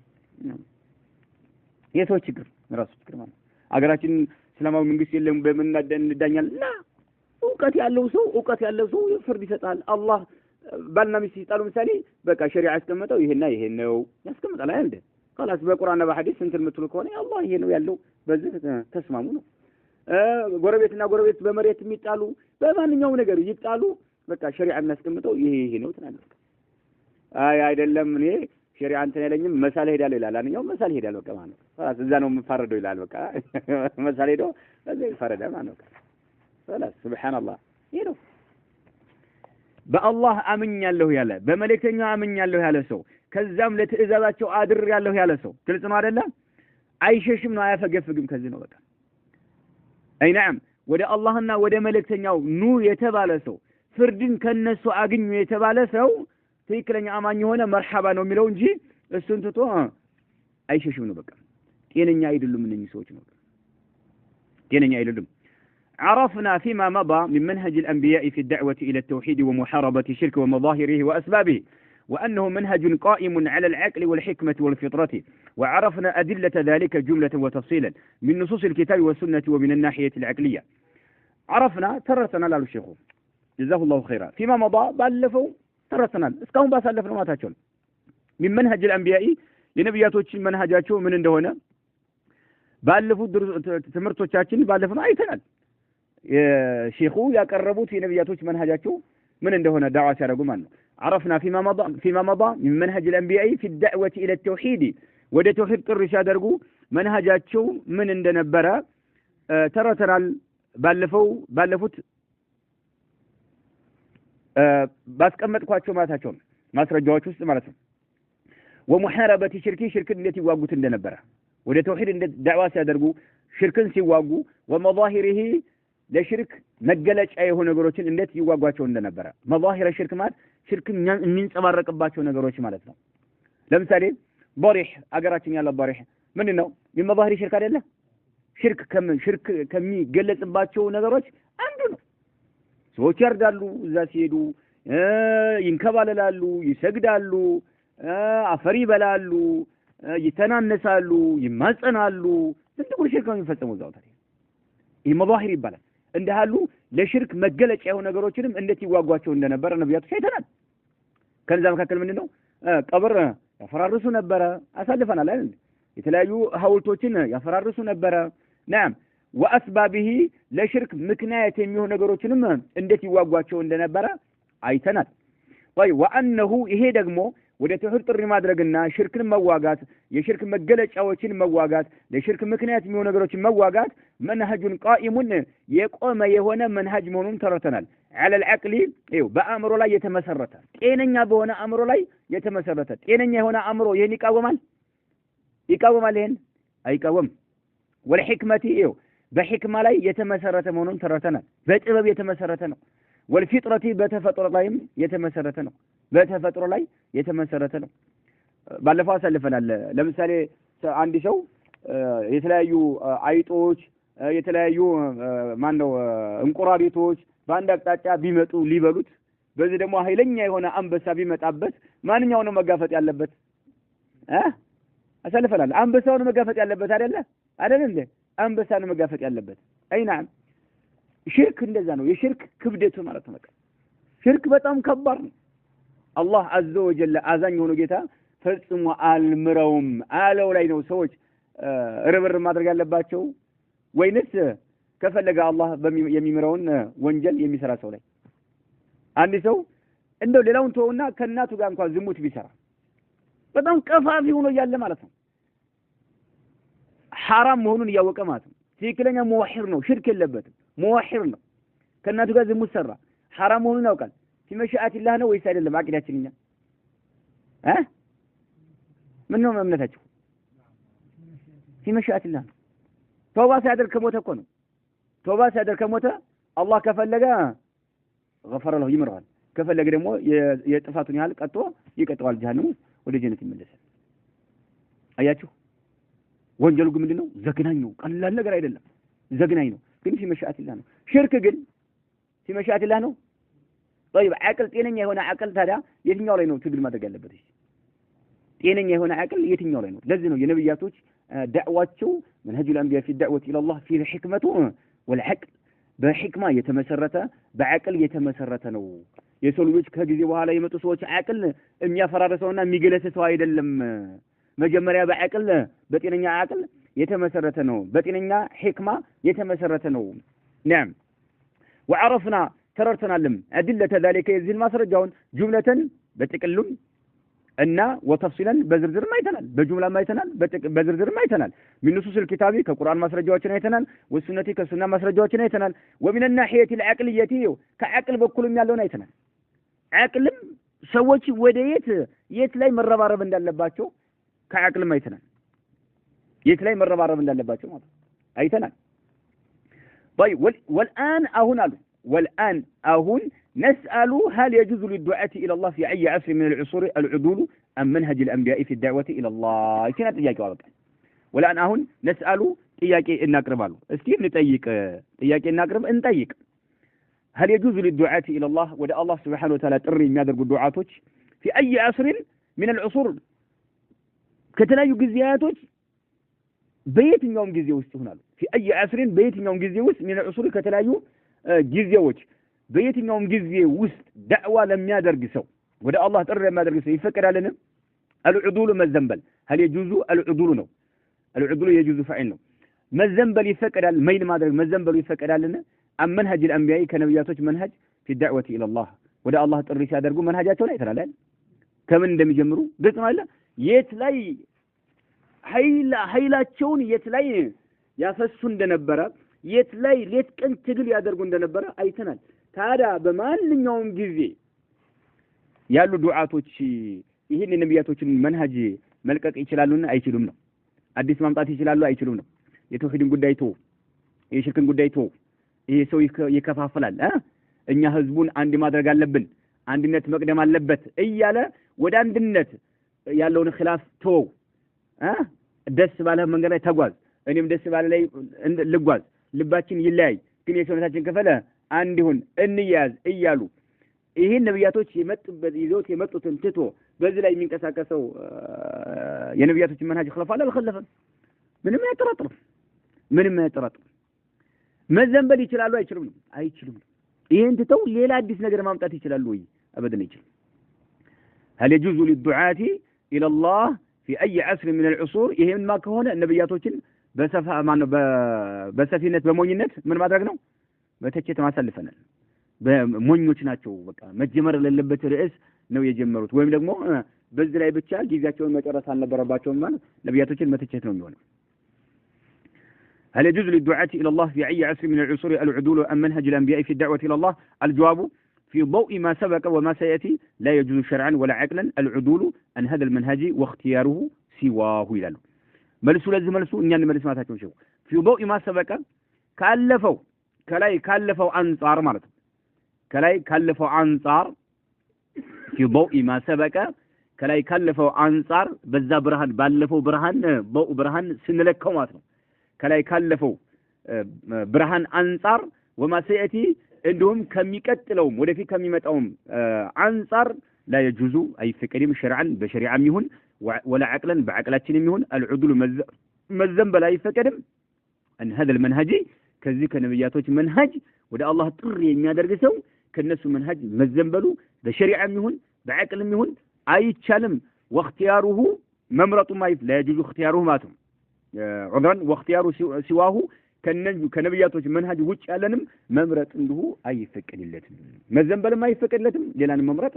የሰው ችግር ራሱ ችግር ማለት አገራችን እስላማዊ መንግስት የለም በምን እንዳኛልና እውቀት ያለው ሰው ፍርድ ይሰጣል አላህ ባልና ሚስት ይጣሉ ምሳሌ በቃ ሸሪዓ ያስቀመጠው ይሄና ይሄ ነው ያስቀምጣል አይደል خلاص በቁርአንና በሐዲስ እንትን የምትሉ ከሆነ አላህ ይሄ ነው ያለው በዚህ ተስማሙ ነው ጎረቤትና ጎረቤት በመሬት የሚጣሉ በማንኛውም ነገር ይጣሉ በቃ ሸሪዓ የሚያስቀምጠው ይሄ ነው ትላለህ አይደለም እኔ ሸሪዓ እንትን ያለኝም መሳል ሄዳለሁ ይላል አንኛው መሳል ሄዳል በቃ ማለት ነው خلاص እዛ ነው የምፋረደው ይላል በቃ መሳል ሄዶ እዛ ይፋረዳል ማለት ነው خلاص ሱብሃንአላህ ይሄ ነው በአላህ አምኛለሁ ያለ በመለክተኛው አምኛለሁ ያለ ሰው ከዛም ለትእዛዛቸው አድርያለሁ ያለ ሰው ግልጽ ነው አይደለም አይሸሽም ነው አያፈገፍግም ከዚህ ነው በቃ አይ ነዓም ወደ አላህና ወደ መለክተኛው ኑ የተባለ ሰው ፍርድን ከነሱ አግኙ የተባለ ሰው ትክክለኛ አማኝ ሆነ መርሐባ ነው የሚለው እንጂ እሱን ትቶ አይሸሽም ነው በቃ ጤነኛ አይደሉም እነኚህ ሰዎች ነው ጤነኛ አይደሉም عرفنا فيما مضى من منهج الأنبياء في الدعوة إلى التوحيد ومحاربة الشرك ومظاهره وأسبابه وأنه منهج قائم على العقل والحكمة والفطرة وعرفنا أدلة ذلك جملة وتفصيلا من نصوص الكتاب والسنة ومن الناحية العقلية عرفنا ترسنا لا الشيخ جزاه الله خيرا فيما مضى بألفوا ترسنا اسكاهم بأسألفنا ما تشون من منهج الأنبياء لنبياتوش منهجاتشو من اندهونا بألفوا تمرتوشاتشين بألفنا أيتنا شيخو يقربوا في نبياتوش منهجاتشو من اندهونا دعوة سيارقوا منه عرفنا فيما مضى من منهج الأنبياء في الدعوة إلى التوحيد وده توحيد قرشا درقوا منهجاتشو من اندنبرا ترى بالفوت بس كمت قواتشو ماتاتشون ما سرجواتشو استمارتهم ومحاربة شرك التي واقوت اندنبرا وده توحيد دعوة سيادرقوا شركن سيواقوا ومظاهره ለሽርክ መገለጫ የሆኑ ነገሮችን እንዴት ይዋጓቸው እንደነበረ መዛሂር ሽርክ ማለት ሽርክ የሚንጸባረቅባቸው ነገሮች ማለት ነው ለምሳሌ ضريح አገራችን ያለው ضريح ምንድነው የመዛሂር ሽርክ አይደለ ሽርክ ከሚገለጽባቸው ነገሮች አንዱ ነው ሰዎች ያርዳሉ እዛ ሲሄዱ ይንከባለላሉ ይሰግዳሉ አፈር ይበላሉ ይተናነሳሉ ይማጸናሉ ትልቁ ሽርክ ነው የሚፈጸመው እዛው ታዲያ ይህ መዛሂር ይባላል እንደሃሉ ለሽርክ መገለጫ የሆኑ ነገሮችንም እንዴት ይዋጓቸው እንደነበረ ነብያቱ አይተናል ከዛ መካከል ምንድነው ቀብር ያፈራርሱ ነበር አሳልፈናል አይደል የተለያዩ ሐውልቶችን ያፈራርሱ ነበር نعم واسبابه ለሽርክ ምክንያት የሚሆኑ ነገሮችንም እንዴት ይዋጓቸው እንደነበረ አይተናል طيب وانه ይሄ ደግሞ ወደ ተውሂድ ጥሪ ማድረግና ሽርክን መዋጋት የሽርክ መገለጫዎችን መዋጋት ለሽርክ ምክንያት የሚሆኑ ነገሮችን መዋጋት መንሃጁን ቃኢሙን የቆመ የሆነ መንሃጅ መሆኑን ተረተናል على العقل ይው በአእምሮ ላይ የተመሰረተ ጤነኛ በሆነ አእምሮ ላይ የተመሰረተ ጤነኛ የሆነ አእምሮ ይሄን ይቃወማል ይሄን አይቃወም والحكمه ይው በህክማ ላይ የተመሰረተ መሆኑን ተረተናል በጥበብ የተመሰረተ ነው والفطرة በተፈጥሮ ላይም የተመሰረተ ነው በተፈጥሮ ላይ የተመሰረተ ነው ባለፈው አሳልፈናል ለምሳሌ አንድ ሰው የተለያዩ አይጦች የተለያዩ እንቁራሪቶች በአንድ አቅጣጫ ቢመጡ ሊበሉት በዚህ ደግሞ ኃይለኛ የሆነ አንበሳ ቢመጣበት ማንኛው ነው መጋፈጥ ያለበት አሳልፈናል አንበሳው ነው መጋፈጥ ያለበት አይደል እንዴ አንበሳ ነው መጋፈጥ ያለበት አይናም ሽርክ እንደዛ ነው የሽርክ ክብደቱ ማለት ነው ሽርክ በጣም ከባድ ነው አላህ አዘ ወጀለ አዛኝ ሆኖ ጌታ ፈጽሞ አልምረውም አለው ላይ ነው ሰዎች ርብር ማድረግ ያለባቸው ወይንስ ከፈለገ አላህ የሚምረውን ወንጀል የሚሰራ ሰው ላይ አንድ ሰው እንደው ሌላውን ተውና ከናቱ ጋር እንኳን ዝሙት ቢሰራ በጣም ቀፋፊ ሆኖ ያለ ማለት ነው حرام መሆኑን ያወቀ ማለት ነው ትክክለኛ ሙዋሂድ ነው ሽርክ የለበትም ሙዋሂድ ነው ከናቱ ጋር ዝሙት ሰራ حرام መሆኑን ያውቃል في مشيئة الله ነው ወይስ አይደለም አቂዳችንኛ ምን ነው እምነታችሁ في مشيئة الله ተውባ ሲያደርግ ከሞተ እኮ ነው توبة سادر كموتا الله كفلقا غفر له يمرال كفلق دمو يتفاتني هالك أتوا يكتوا الجهنم ودي جنة المدسة أياتشو وانجلو قمدنو زقناينو قال لا لا قرأي لله زقناينو كن في مشاءة الله نو شرك قل في مشاءة الله نو طيب عقل تينني هنا عقل تادا يتنيو لينو تقل ما تقلبتش تينني هنا عقل يتنيو لينو لازنو ينبياتوش دعواتشو منهج الأنبياء في الدعوة إلى الله في حكمته والعقل بحكمة يتمسرته بعقل يتمسرته نو يسولوش كجزي وهلا يمتو سوتش عقل ميا فرارسونا ميجلس سو አይደለም መጀመሪያ بعقل በጤነኛ عقل የተመሰረተ ነው በጤነኛ حكمة የተመሰረተ ነው نعم وعرفنا تررتنالم أدلة ذلك يزيل ማስረጃውን جملة በጥቅሉም እና وتفصيلا በዝርዝር ማይተናል በجملة ማይተናል በዝርዝር ማይተናል من نصوص الكتاب ከቁርአን ማስረጃዎችን አይተናል ወሱነቲ ከሱና ማስረጃዎችን አይተናል ومن الناحية العقلية ከعقل በኩልም ያለውን አይተናል عقلም ሰዎች ወደ የት ላይ መረባረብ እንዳለባቸው ከعقلም አይተናል የት ላይ መረባረብ እንዳለባቸው ማለት አይተናል طيب والآن أهون والآن أهون نسأل هل يجوز للدعاة إلى الله في أي عصر من العصور العدول أم منهج الأنبياء في الدعوة إلى الله كنا تياك والله والآن أهون نسأل تياك النقرب له استير نتيك تياك النقرب انتيك هل يجوز للدعاة إلى الله ودى الله سبحانه وتعالى تري ما درجوا دعاتك في أي عصر من العصور كتلا يجزياتك بيت يوم جزية وستهنا في أي عصر بيت يوم جزية وست من العصور كتلا جزيوش بيت يوم جزية وست دعوة لم يدرج سو وده الله ترى ما درج سو يفكر علينا العدول ما الذنبل هل يجوز العدول نو العدول يجوز فعله ما الذنبل يفكر على مين ما درج ما الذنبل يفكر علينا أم منهج الأنبياء كنبياتوش منهج في الدعوة إلى الله وده الله ترى سادرجو منهجاتهم لا ترى لا كمن دم يجمروا قلت ما لا يتلاي ኃይላቸውን የት ላይ ያፈሱ እንደነበረ የት ላይ ሌት ቀን ትግል ያደርጉ እንደነበረ አይተናል ታዲያ በማንኛውም ጊዜ ያሉ ዱዓቶች ይሄን የነብያቶችን መንሃጅ መልቀቅ ይችላሉና አይችሉም ነው አዲስ ማምጣት ይችላሉ አይችሉም ነው የተውሂድን ጉዳይ ተው የሽርክን ጉዳይ ተው ይሄ ሰው ይከፋፈላል እኛ ህዝቡን አንድ ማድረግ አለብን አንድነት መቅደም አለበት እያለ ወደ አንድነት ያለውን ኺላፍ ተው ደስ ባለ መንገድ ላይ ተጓዝ እኔም ደስ ባለ ላይ ልጓዝ ልባችን ይለያይ ግን የሰውነታችን ከፈለ አንድ ይሁን እንያዝ እያሉ ይሄን ነብያቶች የመጡበት ይዘውት የመጡትን ትቶ በዚህ ላይ የሚንቀሳቀሰው የነብያቶች መንሃጅ خلفاء አልخلفም ምንም አይጠራጥር መዘንበል ይችላሉ አይችሉም ይሄን ትተው ሌላ አዲስ ነገር ማምጣት ይችላሉ ወይ አበደን ይችላል هل يجوز للدعاة إلى الله في أي عصر من العصور يهم ما كهونه النبياتوችን በሰፊነት በሞኝነት ምን ማድረግ ነው በተቸተ ማሳልፈናል በሞኞች ናቸው በቃ መጀመር ለለበት ርዕስ ነው የጀመሩት ወይም ደግሞ በዚህ ላይ ብቻ ጊዜያቸውን መጨረስ አልነበረባቸውም ማለት ነብያቶችን መተቸት ነው የሚሆነው هل يجوز للدعاة إلى الله في أي عصر من العصور العدول أم منهج الأنبياء في الدعوة إلى الله الجواب في ضوء ما سبق وما سيأتي لا يجوز شرعا ولا عقلا العدول عن هذا المنهج واختياره سواه يلالو ملسو لازم ملسو إنيان ملس ما تاكم شو في ضوء ما سبق كالفوا أنصار مالت كالفوا أنصار في ضوء ما سبق كالفوا أنصار بزا برهان بالفوا برهان ضوء برهان سنلكو ماتنو كالفوا برهان أنصار وما سيأتي عندهم كم يقتلهم ودفي كم يمتعهم عنصر لا يجوز أي فكرهم شرعا بشريعة ميهون ولا عقلا بعقلاتين ميهون العدل مذنب لا يفكرهم أن هذا المنهج كذلك نبياتوች منهج وده الله ጥሪ የሚያደርገው ከነሱ منهج መዘንበሉ በሸሪዓ ሚሆን بعقل ሚሆን አይቻልም واختياره ممرط ما لا يجوز اختياره ماتم عذرا واختياره سواه ከነብያቶች መንሃጅ ውጭ ያለንም መምረጥ እንዲሁ አይፈቀድለትም መዘንበልም አይፈቀድለትም ሌላን መምረጥ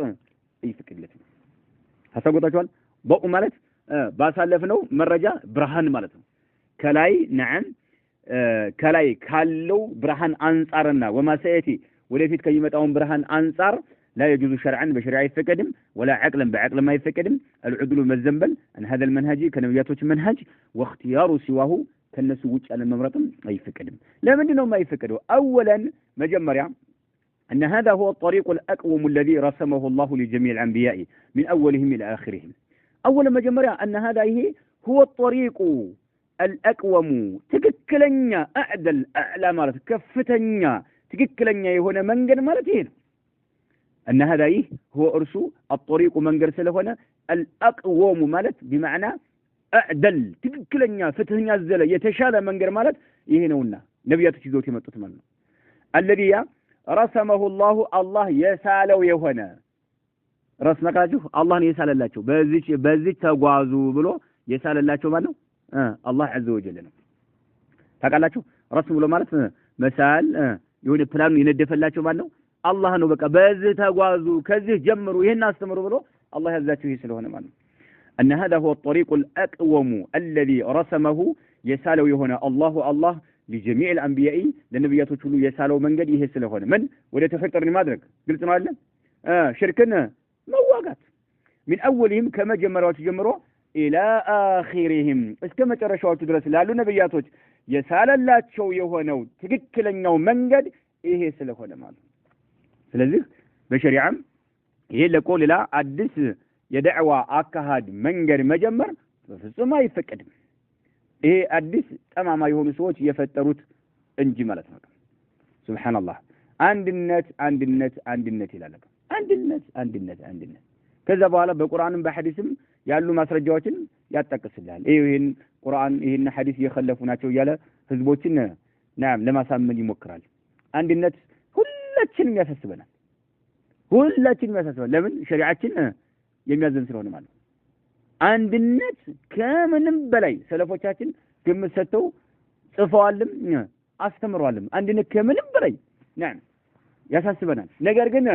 አይፈቀድለትም ሐሳቦታችኋል በቁ ማለት ባሳለፍነው መረጃ ብርሃን ማለት ነው ከላይ ነዓም ከላይ ካለው ብርሃን አንጻርና ወማሰየቲ ወደፊት ከይመጣው ብርሃን አንጻር لا يجوز شرعا بشريعة يفقدم ولا عقلا بعقل ما يفقدم العدل مزنبل أن هذا المنهج كنبياتوች منهج واختيار سواه ከነሱ ውጭ ያለ መምረጥም አይፈቀድም ለምንድን ነው የማይፈቀደው أولا መጀመሪያ أن هذا هو الطريق الأقوم الذي رسمه الله لجميع الأنبياء من أولهم إلى آخرهم أولا مجمرة أن هذا هو الطريق الأقوم تككلنيا أعدل أعلى مالت كفتنيا تككلنيا هنا منجر مالتين أن هذا هو أرسو الطريق منجر سلفنا الأقوم مالت بمعنى أعدل تككلنيا فتنيا الزلة يتشالى منجر مالت يهنونا نبيات تشيزوتي متتمنى الذي رسمه الله يسالو يهونا رسمكاچو الله يساللاچو በዚህ ተጓዙ ብሎ የሳለላቸው ማለት ነው الله عز وجل ነው ታውቃላችሁ ረስም ብሎ ማለት መሳል የሆነ ፕላን የነደፈላቸው ማለት ነው አላህ ነው በቃ በዚህ ተጓዙ ከዚህ ጀምሩ ይሄን አስተምሩ ብሎ الله ያዛቸው ይሄ ስለሆነ ማለት ነው ان هذا هو الطريق الاقوم الذي رسمه يسالو يهونا الله لجميع الأنبياء للنبيات كله يسالوا منجد يهسله هنا من ولا تفكر مادرك قلت ما له شركنا مواقات من أولهم كما جمروا إلى آخرهم كما ترشوا تدرس لالو نبياتك يسال الله تشو يهونو تككلنو منجد يهسله هنا مال ስለዚህ በሸሪዓም ይሄ ለቆል ላ አዲስ የደዕዋ አካሃድ መንገድ መጀመር በፍጹም አይፈቀድም ይሄ አዲስ ጠማማ የሆኑ ሰዎች የፈጠሩት እንጂ ማለት ነው ሱብሃንአላህ አንድነት ይላል አንድነት ከዛ በኋላ በቁርአንም በሐዲስም ያሉ ማስረጃዎችን ያጣቅስልሃል ይሄን ቁርአን ይሄን ሐዲስ የخለፉ ናቸው ያለ ህዝቦችን ናም ለማሳመን ይሞክራል አንድነት ሁላችንም ያሳስበናል ለምን ሸሪዓችን የሚያዘን ስለሆነ ማለት አንድነት ከምንም በላይ ሰለፎቻችን ግምት ሰጥተው ጽፈዋልም አስተምሯልም አንድነት ከምንም በላይ ነን ያሳስበናል ነገር ግን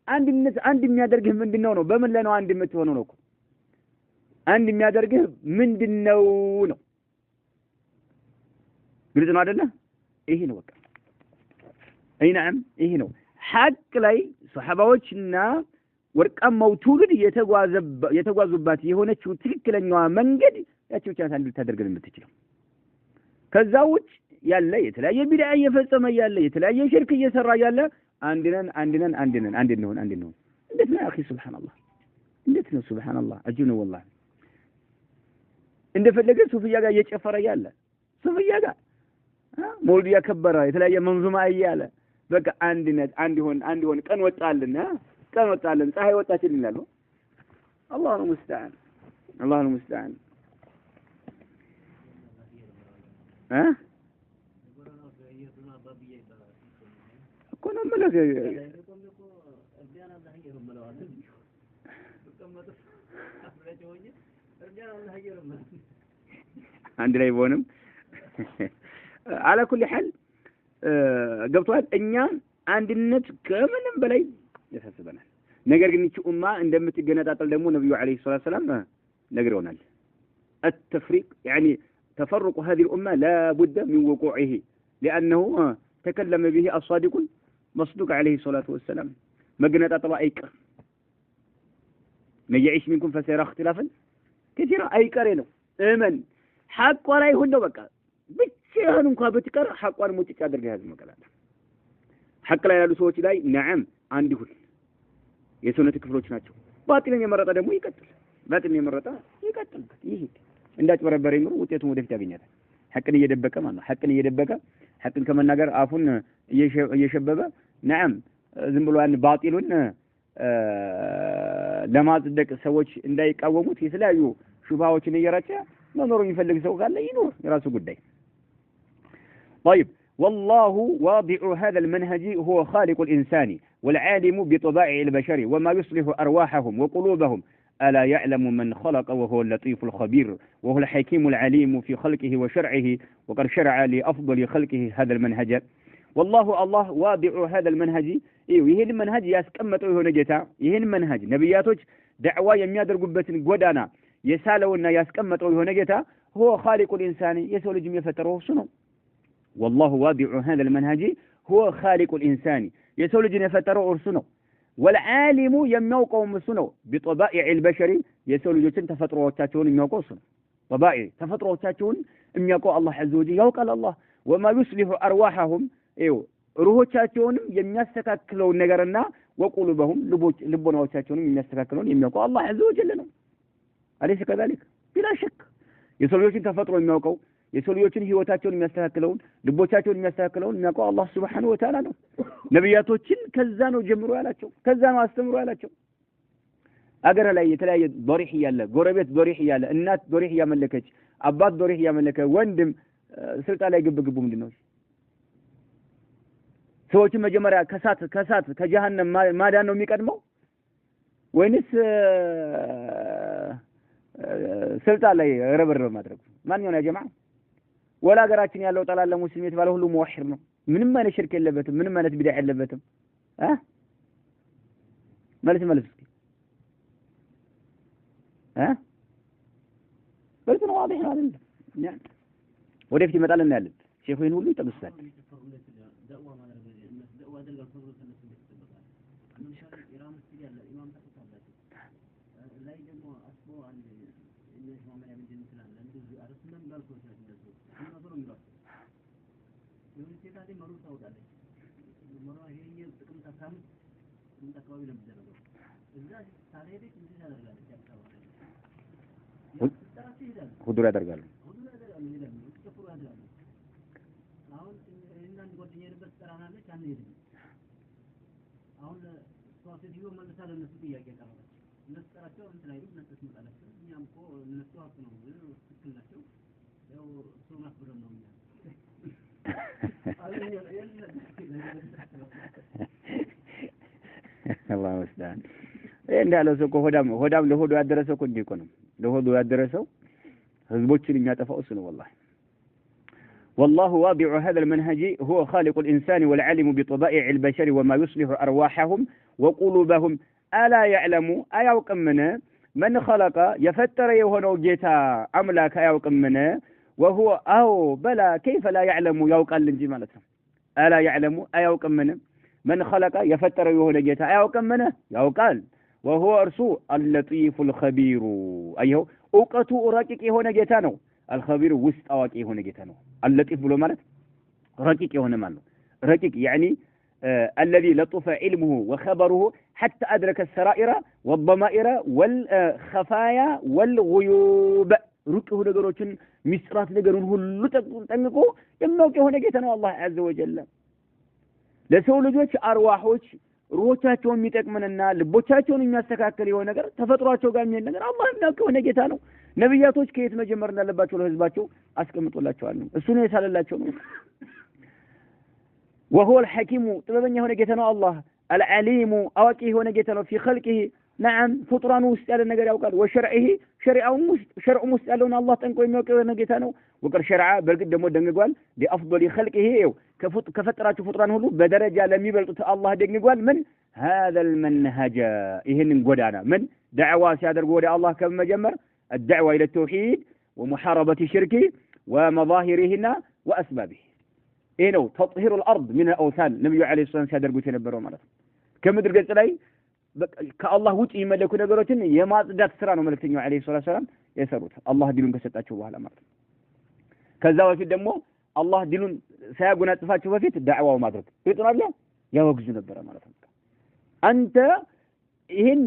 አንድነት አንድ የሚያደርግህ ምንድነው ነው በምን ላይ ነው አንድ የምትሆነው ነው አንድ የሚያደርግህ ምንድነው ነው ግልጽ ነው አይደለ ይሄ ነው በቃ አይናም ይሄ ነው ሐቅ ላይ ሱሐባዎችና ወርቃማው ትውልድ የተጓዙባት የሆነችው ትክክለኛዋ መንገድ ያቺ ብቻ አንድ ልታደርገን የምትችለው ከዛው ውጭ ያለ የተለያየ ቢድዓ እየፈጸመ ያለ የተለያየ ሽርክ እየሰራ ያለ አንድነን እንዴት ነው አኺ ሱብሃንአላህ እንዴት ነው ሱብሃንአላህ አጅኑ والله እንደፈለገ ሱፍያ ጋር እየጨፈረ ያለ ሱፍያ ጋር ሞልድ ያከበረ የተለያየ መንዙማ እያለ በቃ አንድነት አንድ ይሆን ቀን ወጣልን ፀሐይ ወጣችልን ይላሉ አላሁ ሙስተዓን እኮ ነው ማለት አንድ ላይ ሆነም على كل حال ገብቷል እኛ አንድነት ከምንም በላይ ያሳስበናል ነገር ግን እቺ ኡማ እንደምትገነጣጠል ደግሞ ነብዩ አለይሂ ሰላም ነግረውናል التفريق يعني تفرق هذه الأمة لا بد من وقوعه لأنه تكلم به الصادق المصدوق عليه الصلاة والسلام مجنططل أيكر من يعيش منكم فسيرى اختلافا كثيرا أيكر ነው እመን ሐቅ ላይ ሁሉ በቃ ብቻህን እንኳን በትቀር ሐቋን ሙጭጭ አድርገህ ያዝ መቀላል ሐቅ ላይ ያሉ ሰዎች ላይ ነዓም አንድ ይሁን የሱነት ክፍሎች ናቸው ባጢልን የመረጠ ደግሞ ይቀጥል ይሄ እንዳጭበረበረ ይምሩ ውጤቱን ወደፊት ያገኛል ሐቅን እየደበቀ ማለት ነው ሐቅን ከመናገር አፉን እየሸበበ ነዓም ዝም ብሎ ያን ባጢሉን ለማጽደቅ ሰዎች እንዳይቃወሙት የተለያዩ ሹባዎችን እየረጨ መኖር የሚፈልግ ሰው ካለ ይኖር የራሱ ጉዳይ طيب والله واضع هذا المنهج هو خالق الإنسان والعالم بطبائع البشر وما يصلح أرواحهم وقلوبهم ألا يعلم من خلق وهو اللطيف الخبير وهو الحكيم العليم في خلقه وشرعه وقد شرع لأفضل خلقه هذا المنهج والله الله واضع هذا المنهج ይሄን መንሃጅ ያስቀመጠው የሆነ ጌታ ይሄን መንሃጅ ነብያቶች ዳዕዋ የሚያደርጉበትን ጎዳና የሳለውና ያስቀመጠው የሆነ ጌታ هو خالق الإنسان የሰው ልጅ የፈጠረው እሱ ነው والله واضع هذا المنهج هو خالق الإنسان የሰው ልጅ የፈጠረው እርሱ ነው والعالم የሚያውቀው እሱ ነው بطبائع البشر የሰው ልጆችን ተፈጥሮዎቻቸውን የሚያውቀው እሱ ነው طبائع تفطروቻቸውን የሚያውቀው አላህ عز وجل ያውቃል አላህ وما يصلح ارواحهم ሩሆቻቸውንም የሚያስተካክለው ነገርና وقلوبهم ልቦናዎቻቸውንም የሚያስተካክለውን የሚያውቀው አላህ عز وجل ነው አለይስ كذلك بلا شك የሰው ልጆችን ተፈጥሮ የሚያውቀው የሰው ልጆችን ህይወታቸውን የሚያስተካክለውን ልቦቻቸውን የሚያስተካክለውን የሚያውቀው አላህ Subhanahu Wa Ta'ala ነው ነብያቶችን ከዛ ነው ጀምሮ ያላቸው ከዛ ነው አስተምሮ ያላቸው አገር ላይ የተለያየ ዶሪህ ያለ ጎረቤት ዶሪህ ያለ እናት ዶሪህ ያመለከች አባት ዶሪህ ያመለከ ወንድም ስልጣን ላይ ግብግቡ ምንድነው ሰዎች መጀመሪያ ከሳት ከጀሃነም ማዳን ነው የሚቀድመው ወይንስ ስልጣን ላይ ረብረብ ማድረግ ማንኛው ነው ያ ጀማዓ ወላ ሀገራችን ያለው ጠላላ ሙስሊም የተባለ ሁሉ ሙወሂድ ነው ምንም አይነት ሽርክ የለበትም ምንም አይነት ቢድዓ የለበትም መልስ በልጥ ነው واضح ነው አይደል يعني ወደፊት ይመጣልና ያለን ሼኹን ሁሉ ይጠብሳል ሁዱር ያደርጋሉ አሁን እናንተ ጎደኛዬበት ተራናለች አንሄድም አሁን ሶሲቲው መልሳለ እነሱ ጥያቄ ቀረበ እነሱ ተራቸው እንትን ላይ እነሱ ተመጣላቸው እኛም እኮ እነሱ ሀቅ ነው ትክክል ናቸው ያው ሰው ማክብረን ነው እኛ አላህ ወስዳን እንዳለው ሰው ሆዳም ለሆዱ ያደረሰው እኮ እንዲህ ነው ለሆዱ ያደረሰው ህዝቦችን የሚያጠፋው እሱ ነው والله واضع هذا المنهج هو خالق الإنسان والعالم بطبائع البشر وما يصلح أرواحهم وقلوبهم ألا يعلم أيوكمنا من خلق يفتر يهونه جيتا أملاك أيوكمنا وهو بلا كيف لا يعلم يوقع الانجمالة ألا يعلم أيوكمنا من خلق يفتر يهونه جيتا أيوكمنا يوقع وهو أرسو اللطيف الخبير أيه أوقتو رقيق يهونه جيتا نو الخبير وسط أواقي يهونه جيتا نو اللطيف بلو مالت رقيق يهونه مالو رقيق يعني الذي لطف علمه وخبره حتى أدرك السرائر والضمائر والخفايا والغيوب رقه نقروشن مسرات نقرون هلو تنقو يمنوك يهونه جيتا نو الله عز وجل لسو لجوش أرواحوش روحاتهم የሚጠቅመንና ልቦቻቸውን የሚያስተካክል የሆነ ነገር ተፈጥሯቸው ጋር የሚል ነገር አላህ የሚያውቀው ሆነ ጌታ ነው ነብያቶች ከየት መጀመር እንዳለባቸው ለህዝባቸው አስቀምጦላቸዋል እሱ ነው የሳለላቸው ነው وهو الحكيم ጥበበኛ የሆነ ጌታ ነው አላህ العليم አዋቂ የሆነ ጌታ ነው في خلقه نعم فطرانه ውስጥ ያለ ነገር ያውቃል وشرعه شرعه ውስጥ ያለውን አላህ ጠንቆ የሚያውቀው የሆነ ጌታ ነው وقر شرع በርግጥ ደግሞ ደንግጓል لافضل خلقه ከፈጠራቸው ፍጥራን ሁሉ በደረጃ ለሚበልጡት አላህ ደግጓል ምን هذا المنهج ይሄንን ጎዳና ምን دعوة ሲያደርጉ ወደ አላህ ከመጀመር الدعوة الى التوحيد ومحاربة الشرك ومظاهرهن واسبابه ይሄ ነው تطهير الارض من الاوثان ነብዩ አለይሂ ሰላም ሲያደርጉት የነበረው ማለት ነው ከምድር ገጽ ላይ ከአላህ ውጪ የሚመለኩ ነገሮችን የማጽዳት ስራ ነው መልእክተኛው አለይሂ ሰላም የሰሩት አላህ ዲኑን ከሰጣቸው በኋላ ማለት ነው ከዛ በፊት ደግሞ አላህ ዲኑን ሳያጎናጽፋቸው በፊት ዳዕዋው ማድረግ ይጥራል ያወግዙ ነበር ማለት ነው አንተ ይሄን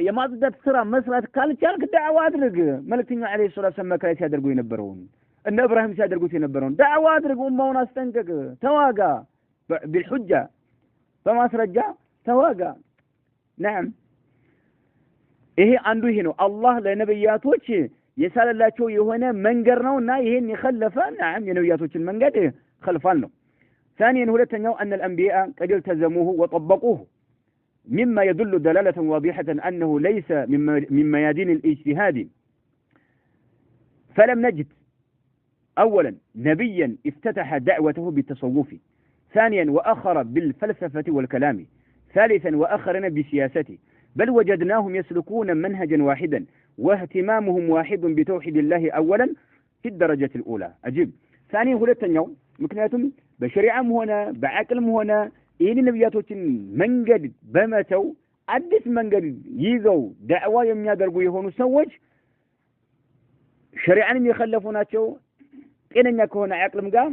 የማጽዳት ስራ መስራት ካልቻልክ ዳዕዋ አድርግ መልእክተኛው አለይሂ ሰላም መከራ ሲያደርጉ የነበረውን እነ ኢብራሂም ሲያደርጉት የነበረውን ዳዕዋ አድርግ ኡማውን አስጠንቀቅ ተዋጋ بالحجه በማስረጃ ተዋጋ نعم ይሄ አንዱ ይሄ ነው አላህ ለነብያቶች የሳለላቸው የሆነ መንገር ነውና ይሄን ይخلፈ نعم የነብያቶችን መንገድ خلفان ነው ثانيا ሁለተኛው ان الانبياء قد التزموه وطبقوه مما يدل دلاله واضحه انه ليس من ميادين الاجتهاد فلم نجد اولا نبيا افتتح دعوته بالتصوف ثانيا واخر بالفلسفه والكلام ثالثا واخرنا بسياسته بل وجدناهم يسلكون منهجا واحدا واهتمامهم واحد بتوحيد الله اولا في الدرجه الاولى اجيب ثانيا ሁለተኛው ምክንያቱም በሸሪዓም ሆነ በአቅልም ሆነ ይህን ነብያቶችን መንገድ በመተው አዲስ መንገድ ይዘው ዳዕዋ የሚያደርጉ የሆኑ ሰዎች ሸሪዓንም የኸለፉ ናቸው ጤነኛ ከሆነ አቅልም ጋር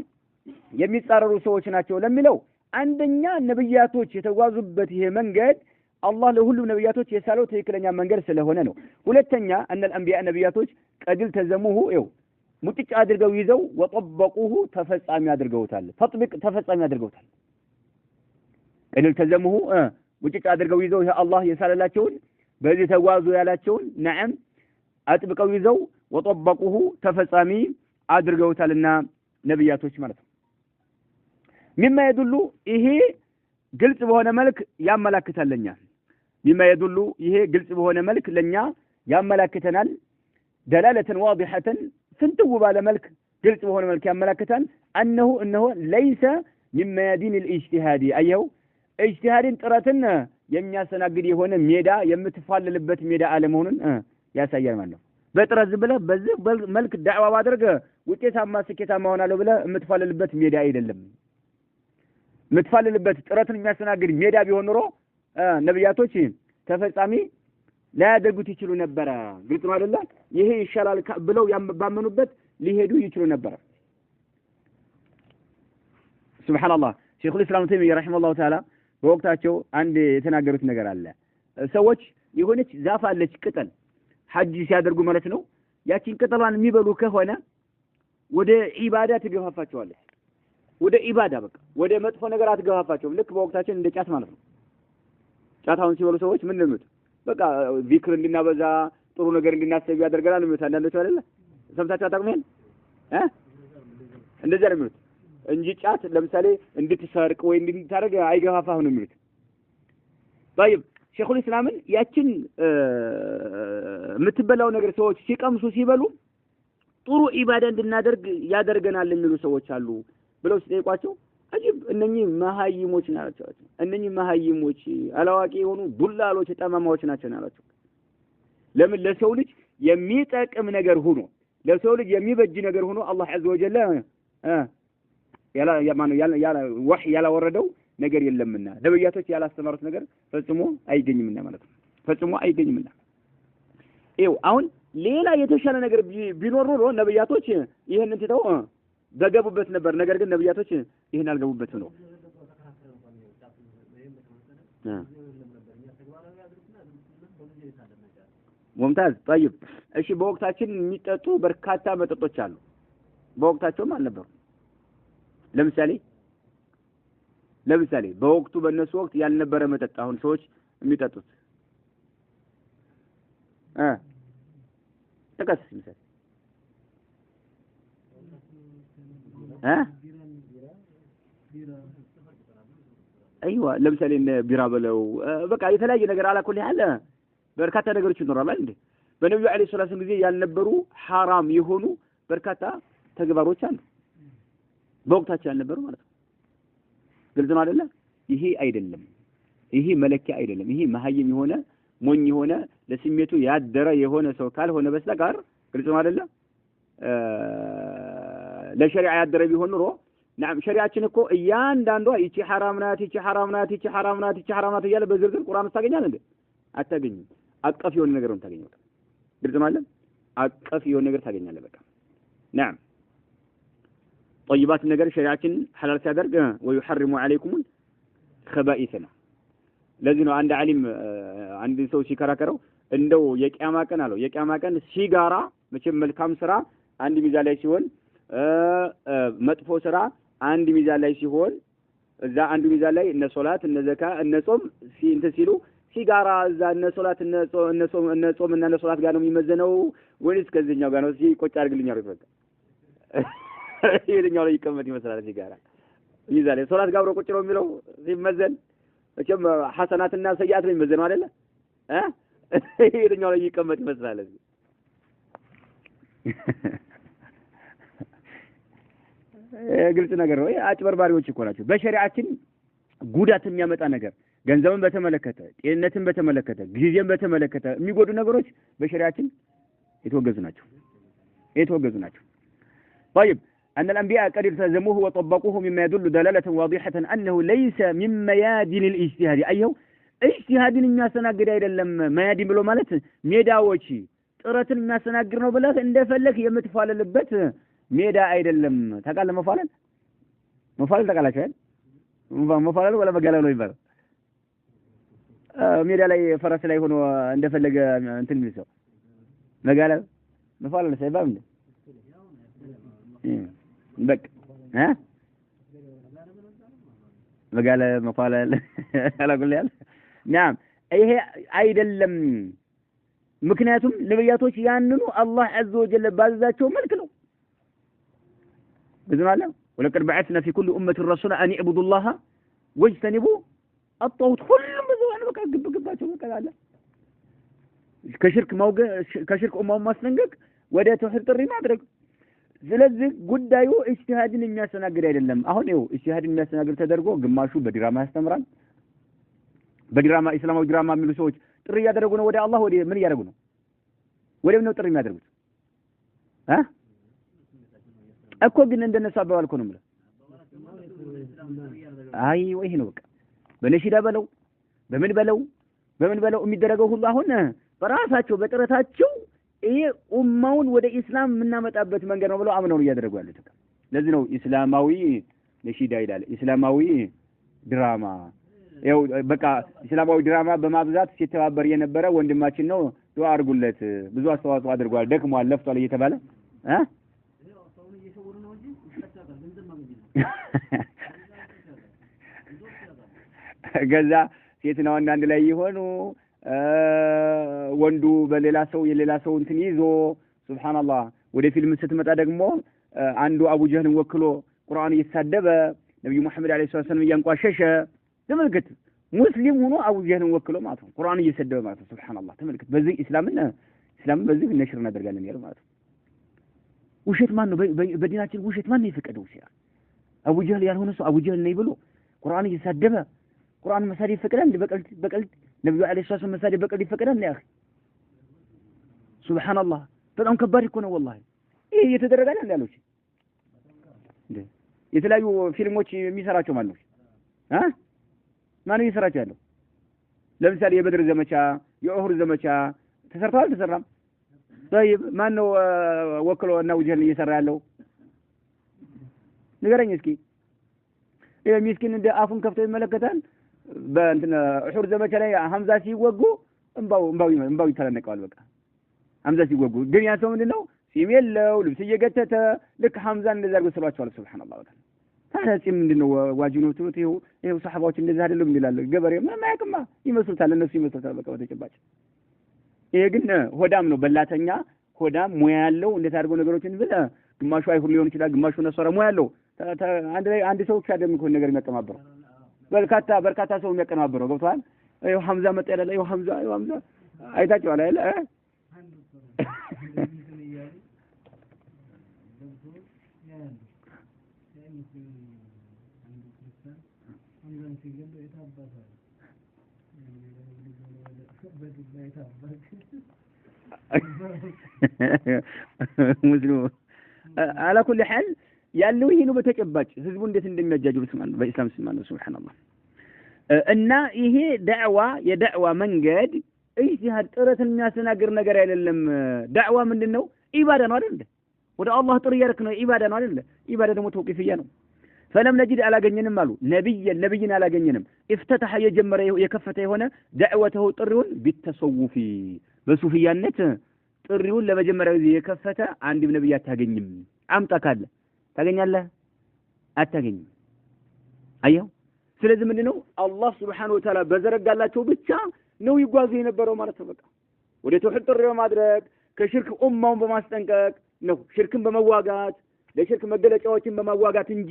የሚጻረሩ ሰዎች ናቸው ለሚለው አንደኛ ነብያቶች የተጓዙበት ይሄ መንገድ አላህ ለሁሉም ነብያቶች የሳለው ትክክለኛ መንገድ ስለሆነ ነው። ሁለተኛ እነል አንቢያ ነብያቶች ቀድል ተዘሙሁ ይው ሙጥጭ አድርገው ይዘው ወጠበቁሁ ተፈጻሚ አድርገውታል። ተጥቢቅ ተፈጻሚ አድርገውታል። ቀድል ተዘሙሁ ሙጥጭ አድርገው ይዘው ይሄ አላህ የሳለላቸውን በዚህ ተጓዙ ያላቸውን ነዓም አጥብቀው ይዘው ወጠበቁሁ ተፈጻሚ አድርገውታልና ነብያቶች ማለት ነው። مما يدل ይሄ ግልጽ በሆነ መልክ ያመላክታልኛ مما يدل ይሄ ግልጽ በሆነ መልክ ለኛ ያመላክተናል دلاله واضحه ፍንትው ባለ መልክ ግልጽ በሆነ መልክ ያመላክታል انه ليس من ميادين الاجتهاد ايو اجتهادን ጥረትን የሚያሰናግድ የሆነ ሜዳ የምትፋለልበት ሜዳ አለመሆኑን ያሳያል ማለት ነው። በጥረት ብለ በዚህ መልክ ዳዕዋ ማድረግ ውጤታማ ስኬታማ ሆናለሁ ብለ የምትፋለልበት ሜዳ አይደለም። የምትፋለልበት ጥረትን የሚያሰናግድ ሜዳ ቢሆን ኖሮ ነብያቶች ተፈጻሚ ላያደርጉት ይችሉ ነበር። ግልጽ ነው አይደል? ይሄ ይሻላል ብለው ባመኑበት ሊሄዱ ይችሉ ነበር። ሱብሃንአላህ ሼኹል ኢስላም ተይሚያ ረሂመሁላህ ተዓላ በወቅታቸው አንድ የተናገሩት ነገር አለ። ሰዎች የሆነች ዛፍ አለች ቅጠል ሐጅ ሲያደርጉ ማለት ነው። ያቺን ቅጠሏን የሚበሉ ከሆነ ወደ ኢባዳ ትገፋፋቸዋለች። ወደ ኢባዳ በቃ ወደ መጥፎ ነገር አትገፋፋቸውም። ልክ በወቅታችን እንደ ጫት ማለት ነው። ጫታውን ሲበሉ ሰዎች ምን እንደሚሉት በቃ ዚክር እንድናበዛ ጥሩ ነገር እንድናስብ ያደርገናል ነው አንዳንዶቹ አይደለ? ሰምታችሁ አታውቁም? እንደዛ ነው የሚሉት እንጂ ጫት ለምሳሌ እንድትሰርቅ ወይ እንድታረግ አይገፋፋህ ነው የሚሉት። طيب ሼኹል ኢስላምን ያችን የምትበላው ነገር ሰዎች ሲቀምሱ ሲበሉ ጥሩ ኢባዳ እንድናደርግ ያደርገናል የሚሉ ሰዎች አሉ ብለው ሲጠይቋቸው አጅብ እነኚህ መሃይሞች ናቸው። እነኚህ መሃይሞች አላዋቂ የሆኑ ዱላሎች ጠማማዎች ናቸው ናቸው። ለምን ለሰው ልጅ የሚጠቅም ነገር ሆኖ ለሰው ልጅ የሚበጅ ነገር ሆኖ አላህ ዐዘ ወጀል ያላ ወህይ ያላወረደው ነገር የለምና ነብያቶች ያላስተማሩት ነገር ፈጽሞ አይገኝምና ማለት ነው። ፈጽሞ አይገኝምና ይኸው አሁን ሌላ የተሻለ ነገር ቢኖር ኖሮ ነብያቶች ይሄንን ትተው በገቡበት ነበር። ነገር ግን ነብያቶች ይሄን አልገቡበት ነው። ሙምታዝ طيب እሺ በወቅታችን የሚጠጡ በርካታ መጠጦች አሉ። በወቅታቸውም አልነበሩ። ለምሳሌ በወቅቱ በእነሱ ወቅት ያልነበረ መጠጥ አሁን ሰዎች የሚጠጡት ተቀስ ምሳሌ አይዋ ለምሳሌ ቢራ በለው በቃ የተለያየ ነገር አላኩል ያለ በርካታ ነገሮች ይኖራሉ እንዴ በነብዩ አለይሂ ሰላቱ ጊዜ ያልነበሩ حرام የሆኑ በርካታ ተግባሮች አሉ በወቅታቸው ያልነበሩ ማለት ነው። ግልጽ ነው አይደለ? ይሄ አይደለም። ይሄ መለኪያ አይደለም። ይሄ መሀይም የሆነ ሞኝ የሆነ ለስሜቱ ያደረ የሆነ ሰው ካልሆነ በስተቀር ግልጽ ነው አይደለ? ለሸሪዓ ያደረ ቢሆን ኑሮ نعم ሸሪዓችን እኮ እያንዳንዷ ይቺ حرام ናት ይቺ حرام ናት ይቺ حرام ናት ይቺ حرام ናት እያለ በዝርዝር ቁርአን ታገኛለህ እንዴ? አታገኝም። አቀፍ የሆነ ነገር ነው ታገኘው። ግልጽ ነው አይደል? አቀፍ የሆነ ነገር ታገኛለህ በቃ نعم طيبات النجار شريعتين حلال سادرج ويحرم عليكم خبائثنا لازم عند علم عند سو ሲከራከረው እንደው የቂያማ ቀን አለው የቂያማ ቀን ሲጋራ መቼም መልካም ስራ አንድ ሚዛን ላይ ሲሆን መጥፎ ስራ አንድ ሚዛን ላይ ሲሆን እዛ አንድ ሚዛን ላይ እነ ሶላት እነ ዘካ እነ ጾም ሲሉ ሲጋራ እዛ እነ ሶላት እነ ጾም እና እነ ሶላት ጋር ነው የሚመዘነው ወይስ ከዚህኛው ጋር ነው? ቆጭ አድርግልኝ አረፈ ይሄኛው ላይ ይቀመጥ ይመስላል ሲጋራ ይዛለ ሶላት ጋብሮ ቁጭ ነው የሚለው ሲመዘን እጨም ሐሰናትና ሰያት ነው የሚመዘነው አይደለ? ይሄኛው ላይ ይቀመጥ ይመስላል። ግልጽ ነገር ነው። አጭበርባሪዎች እኮ ናቸው። በሸሪዓችን ጉዳት የሚያመጣ ነገር ገንዘብን በተመለከተ ጤንነትን በተመለከተ ጊዜን በተመለከተ የሚጎዱ ነገሮች በሸሪዓችን የተወገዙ ናቸው። طيب أن الأنبياء قد التزموه وطبقوه مما يدل دلالة واضحة أنه ليس من ميادين الاجتهاد أيه اجتهاد الناس نقدر لما ميادين بلو مالت ميداوشي ጥረትን የሚያስተናግር ነው ብለህ እንደፈለክ የምትፋለልበት ሜዳ አይደለም። ታውቃለህ? መፋለል ታውቃላችሁ አይደል? መፋለል ወላ መጋለል ነው ይባላል። ሜዳ ላይ ፈረስ ላይ ሆኖ እንደፈለገ እንትን የሚል ሰው መጋለል መፋለል ሳይባል እንዴ? በቃ መጋለል መፋለል አላቁል ያለ ናም ይሄ አይደለም። ምክንያቱም ነብያቶች ያንኑ አላህ عز وجل ባዘዛቸው መልክ ነው። ብዝናለ ወለቀድ بعثنا في كل أمة رسولا أن اعبدوا الله واجتنبوا الطاغوت ሁሉም ብዙዋን በቃ ግብግባቸው በቃ አለ ከሽርክ ኡማው ማስጠንቀቅ ወደ ተውሂድ ጥሪ ማድረግ። ስለዚህ ጉዳዩ ኢጅቲሃድን የሚያስተናግድ አይደለም። አሁን ይኸው ኢጅቲሃድን የሚያስተናግድ ተደርጎ ግማሹ በድራማ ያስተምራል። በድራማ እስላማዊ ድራማ የሚሉ ሰዎች ጥሪ እያደረጉ ነው ወደ አላህ። ወደ ምን እያደረጉ ነው? ወደ ምን ጥሪ የሚያደርጉት? እኮ ግን እንደነሱ አባባል እኮ ነው የምልህ። አይ ወይ ነው በቃ በነሺዳ በለው በምን በለው የሚደረገው ሁሉ አሁን በራሳቸው በጥረታቸው ይሄ ኡማውን ወደ ኢስላም የምናመጣበት መንገድ ነው ብለው አምነው ነው እያደረጉ ያሉት። ለዚህ ነው እስላማዊ ነሺዳ ይላል፣ እስላማዊ ድራማ። ያው በቃ እስላማዊ ድራማ በማብዛት ሲተባበር የነበረ ወንድማችን ነው። ዱአ አድርጉለት፣ ብዙ አስተዋጽኦ አድርጓል፣ ደክሟል፣ ለፍቷል እየተባለ ገዛ ሴትና ወንድ አንድ ላይ ይሆኑ ወንዱ በሌላ ሰው የሌላ ሰው እንትን ይዞ ሱብሃንአላህ። ወደ ፊልም ስትመጣ ደግሞ አንዱ አቡ ጀህልን ወክሎ ቁርአን እየተሳደበ ነብዩ መሐመድ አለይሂ ሰላም እያንቋሸሸ ተመልከት። ሙስሊም ሆኖ አቡ ጀህልን ወክሎ ማለት ነው ቁርአን እየሰደበ ማለት ነው። ሱብሃንአላህ ተመልከት። በዚህ እስላምን በዚህ ነሽር እናደርጋለን ያለው ማለት ነው። ውሸት ማን ነው በዲናችን ውሸት ማን ነው የፈቀደው? አቡ ጀህል ያልሆነ ሰው አቡ ጀህል ነኝ ብሎ ቁርአን እየተሳደበ ቁርአን መሳደብ ይፈቀዳል? በቀልድ ነብዩ አለይሂ ሰላም መሳደብ በቀልድ ይፈቀዳል? ያ ሱብሃንአላህ በጣም ከባድ እኮ ነው ወላሂ። ይሄ እየተደረገ አይደል ያለው እንዴ? የተለያዩ ፊልሞች የሚሰራቸው ማን ነው? ማን እየሰራቸው ያለው? ለምሳሌ የበድር ዘመቻ፣ የኡሁድ ዘመቻ ተሰርቷል አልተሰራም? طيب ማን ነው ወክሎ እና ወጀህን እየሰራ ያለው? ንገረኝ እስኪ። ይሄ ምስኪን እንደ አፉን ከፍቶ ይመለከታል። በእንትን ኡሁድ ዘመቻ ላይ ሐምዛ ሲወጉ እንባው ይተናነቀዋል። በቃ ሐምዛ ሲወጉ ግን ያ ሰው ምንድነው ሲም የለው ልብስ እየገተተ ልክ ሐምዛን እንደዛ አድርጎ ሰሏቸዋል። ሱብሃንአላህ በቃ ታዲያ ሲም ምንድነው ዋጅብ ነው ትሉት? ይሄው ሰሃባዎች እንደዛ አይደለም ይላል። ገበሬ ምንም አያውቅማ ይመስሉታል፣ እነሱ ይመስሉታል በቃ በተጨባጭ። ይሄ ግን ሆዳም ነው፣ በላተኛ ሆዳም ሙያ ያለው እንዴት አድርጎ ነገሮችን ብለ ግማሹ አይሁድ ሊሆን ይችላል፣ ግማሹ ነሰራ ሙያ ያለው አንድ ሰው ብቻ ደግሞ ይሄን ነገር የሚያቀማብረው በርካታ ሰው የሚያቀማብረው ገብቷል። ይሄው ሐምዛ መጣ ያለ ይሄው ሐምዛ አይታችኋል አይደል? ሙስሊሙ على كل حال ያለው ይሄ ነው በተጨባጭ ህዝቡ እንዴት እንደሚያጃጅሩ በእስላም ስማን ሱብሃንአላህ። እና ይሄ የዳዕዋ መንገድ ኢጅቲሃድ ጥረትን የሚያስተናግር ነገር አይደለም። ዳዕዋ ምንድነው? ኢባዳ ነው አይደል? ወደ አላህ ጥሪ ያርክ ነው ኢባዳ ነው አይደል? ኢባዳ ደግሞ ተውቂፍያ ነው። فلم نجد አላገኘንም አሉ ነብይን አላገኘንም። افتتح የጀመረ የከፈተ የሆነ ዳዕወተው ጥሪውን ቢተሰውፊ በሱፊያነት ጥሪውን ለመጀመሪያው ጊዜ የከፈተ አንድም ነብይ አታገኝም። አምጣ ካለ ታገኛለህ? አታገኝም። አየው። ስለዚህ ምንድነው አላህ Subhanahu Wa Ta'ala በዘረጋላቸው ብቻ ነው ይጓዙ የነበረው ማለት ነው። በቃ ወደ ተውሂድ ጥሪ በማድረግ ከሽርክ ኡማውን በማስጠንቀቅ ነው፣ ሽርክን በመዋጋት ለሽርክ መገለጫዎችን በመዋጋት እንጂ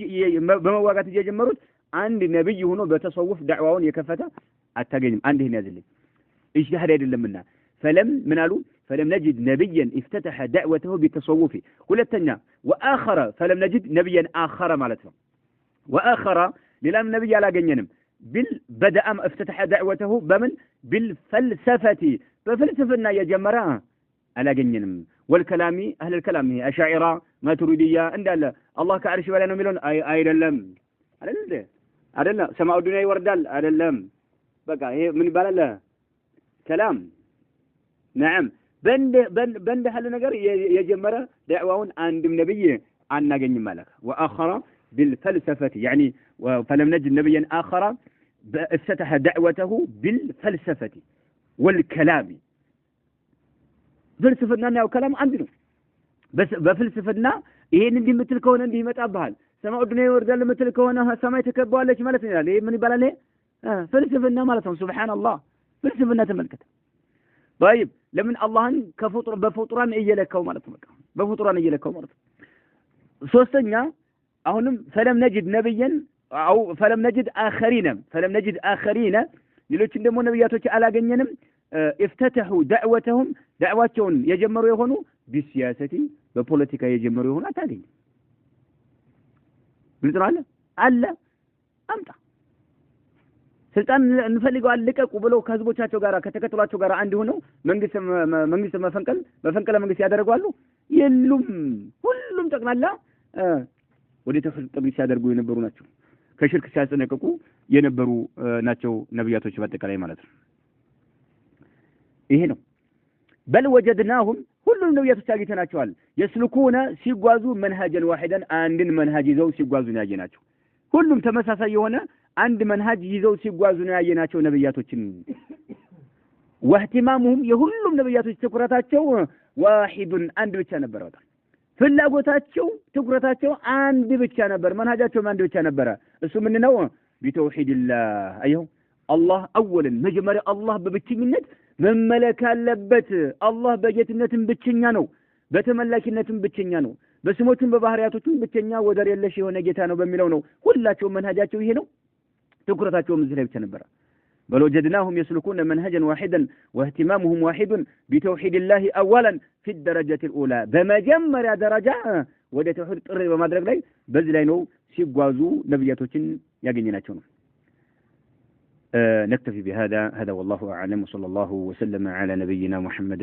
የጀመሩት አንድ ነብይ ሆኖ በተሰውፍ ዳዕዋውን የከፈተ አታገኝም። አንድ ይሄን ያዝልኝ ኢጅቲሃድ አይደለምና فلم نجد نبيا افتتح دعوته بالتصوف. ሁለተኛ واخر فلم نجد نبيا اخر ማለት ነው። واخر ሌላም ነብይ አላገኘንም። بدأ افتتح دعوته በምን بالفلسفه በፍልስፍና የጀመረ አላገኘንም። والكلام اهل الكلام اشاعره ماتريديه እንዳለ አላህ ከአርሽ በላይ ነው የሚለውን አይደለም አይደለም ሰማኡ ዱንያ ይወርዳል አይደለም። በቃ ይሄ ምን ይባላል? كلام نعم በእንደ ያለ ነገር የጀመረ ዳዕዋውን አንድም ነብይ አናገኝም ማለት وآخر بالفلسفة يعني فلم نجد نبيا آخر افتتح دعوته بالفلسفة والكلام فلسفنا وكلام عندنا بس بفلسفنا ይሄን እንዲህ ምትል ከሆነ እንዲህ ይመጣብሃል ሰማው ዱንያ ይወርዳል ምትል ከሆነ ሰማይ ተከባለች ማለት ነው ይላል ይሄ ምን ይባላል ፍልስፍና ማለት ነው ሱብሃንአላህ ፍልስፍና ተመልከተ طيب ለምን አላህን ከፍጡር በፍጡራን እየለካው ማለት ነው በፍጡራን እየለካው ማለት ነው ሶስተኛ አሁንም ፈለም ነጅድ ነብየን አው ፈለም ነጅድ አኸሪነ ሌሎችን ደግሞ ነብያቶች አላገኘንም افتتحوا دعوتهم دعواتهم የጀመሩ የሆኑ ቢሲያሰቲ በፖለቲካ የጀመሩ የሆኑ አታገኝ ግልጽ አለ አምጣ ስልጣን እንፈልገው አልቀቁ ብለው ከህዝቦቻቸው ጋር ከተከተሏቸው ጋር አንድ ሆነው መንግስት መፈንቀለ መንግስት ያደርጋሉ የሉም ሁሉም ጠቅላላ ወደ ተፍልጥ ጥሪ ሲያደርጉ የነበሩ ናቸው ከሽርክ ሲያስጠነቅቁ የነበሩ ናቸው ነብያቶች በአጠቃላይ ማለት ነው ይሄ ነው በል ወጀድናሁም ሁሉም ነብያቶች አግኝተናቸዋል የስልኩና ሲጓዙ መንሃጀን ዋሂደን አንድን መንሃጅ ይዘው ሲጓዙ ነው ያየናቸው ሁሉም ተመሳሳይ የሆነ አንድ መንሃጅ ይዘው ሲጓዙ ነው ያየናቸው ነብያቶችን واهتمامهم የሁሉም ነብያቶች ትኩረታቸው ዋሂዱን አንድ ብቻ ነበር ወጣ ፍላጎታቸው ትኩረታቸው አንድ ብቻ ነበር መንሃጃቸው አንድ ብቻ ነበር እሱ ምን ነው ቢተውሂድላህ አየሁ አላህ አወለን መጀመሪያ አላህ በብቸኝነት መመለክ አለበት አላህ በጌትነትም ብቸኛ ነው በተመላኪነትም ብቸኛ ነው በስሞቹም በባህሪያቶቹም ብቸኛ ወደር የለሽ የሆነ ጌታ ነው በሚለው ነው ሁላቸው መንሃጃቸው ይሄ ነው ትኩረታቸው እዚህ ላይ ብቻ ነበር بل وجدناهم يسلكون منهجا واحدا واهتمامهم واحد بتوحيد الله اولا في الدرجه الاولى بمجمر درجه ወደ ተውሂድ ጥሪ በማድረግ ላይ በዚህ ላይ ነው ሲጓዙ ነብያቶችን ያገኘናቸው ነው نكتفي بهذا والله اعلم وصلى الله وسلم على نبينا محمد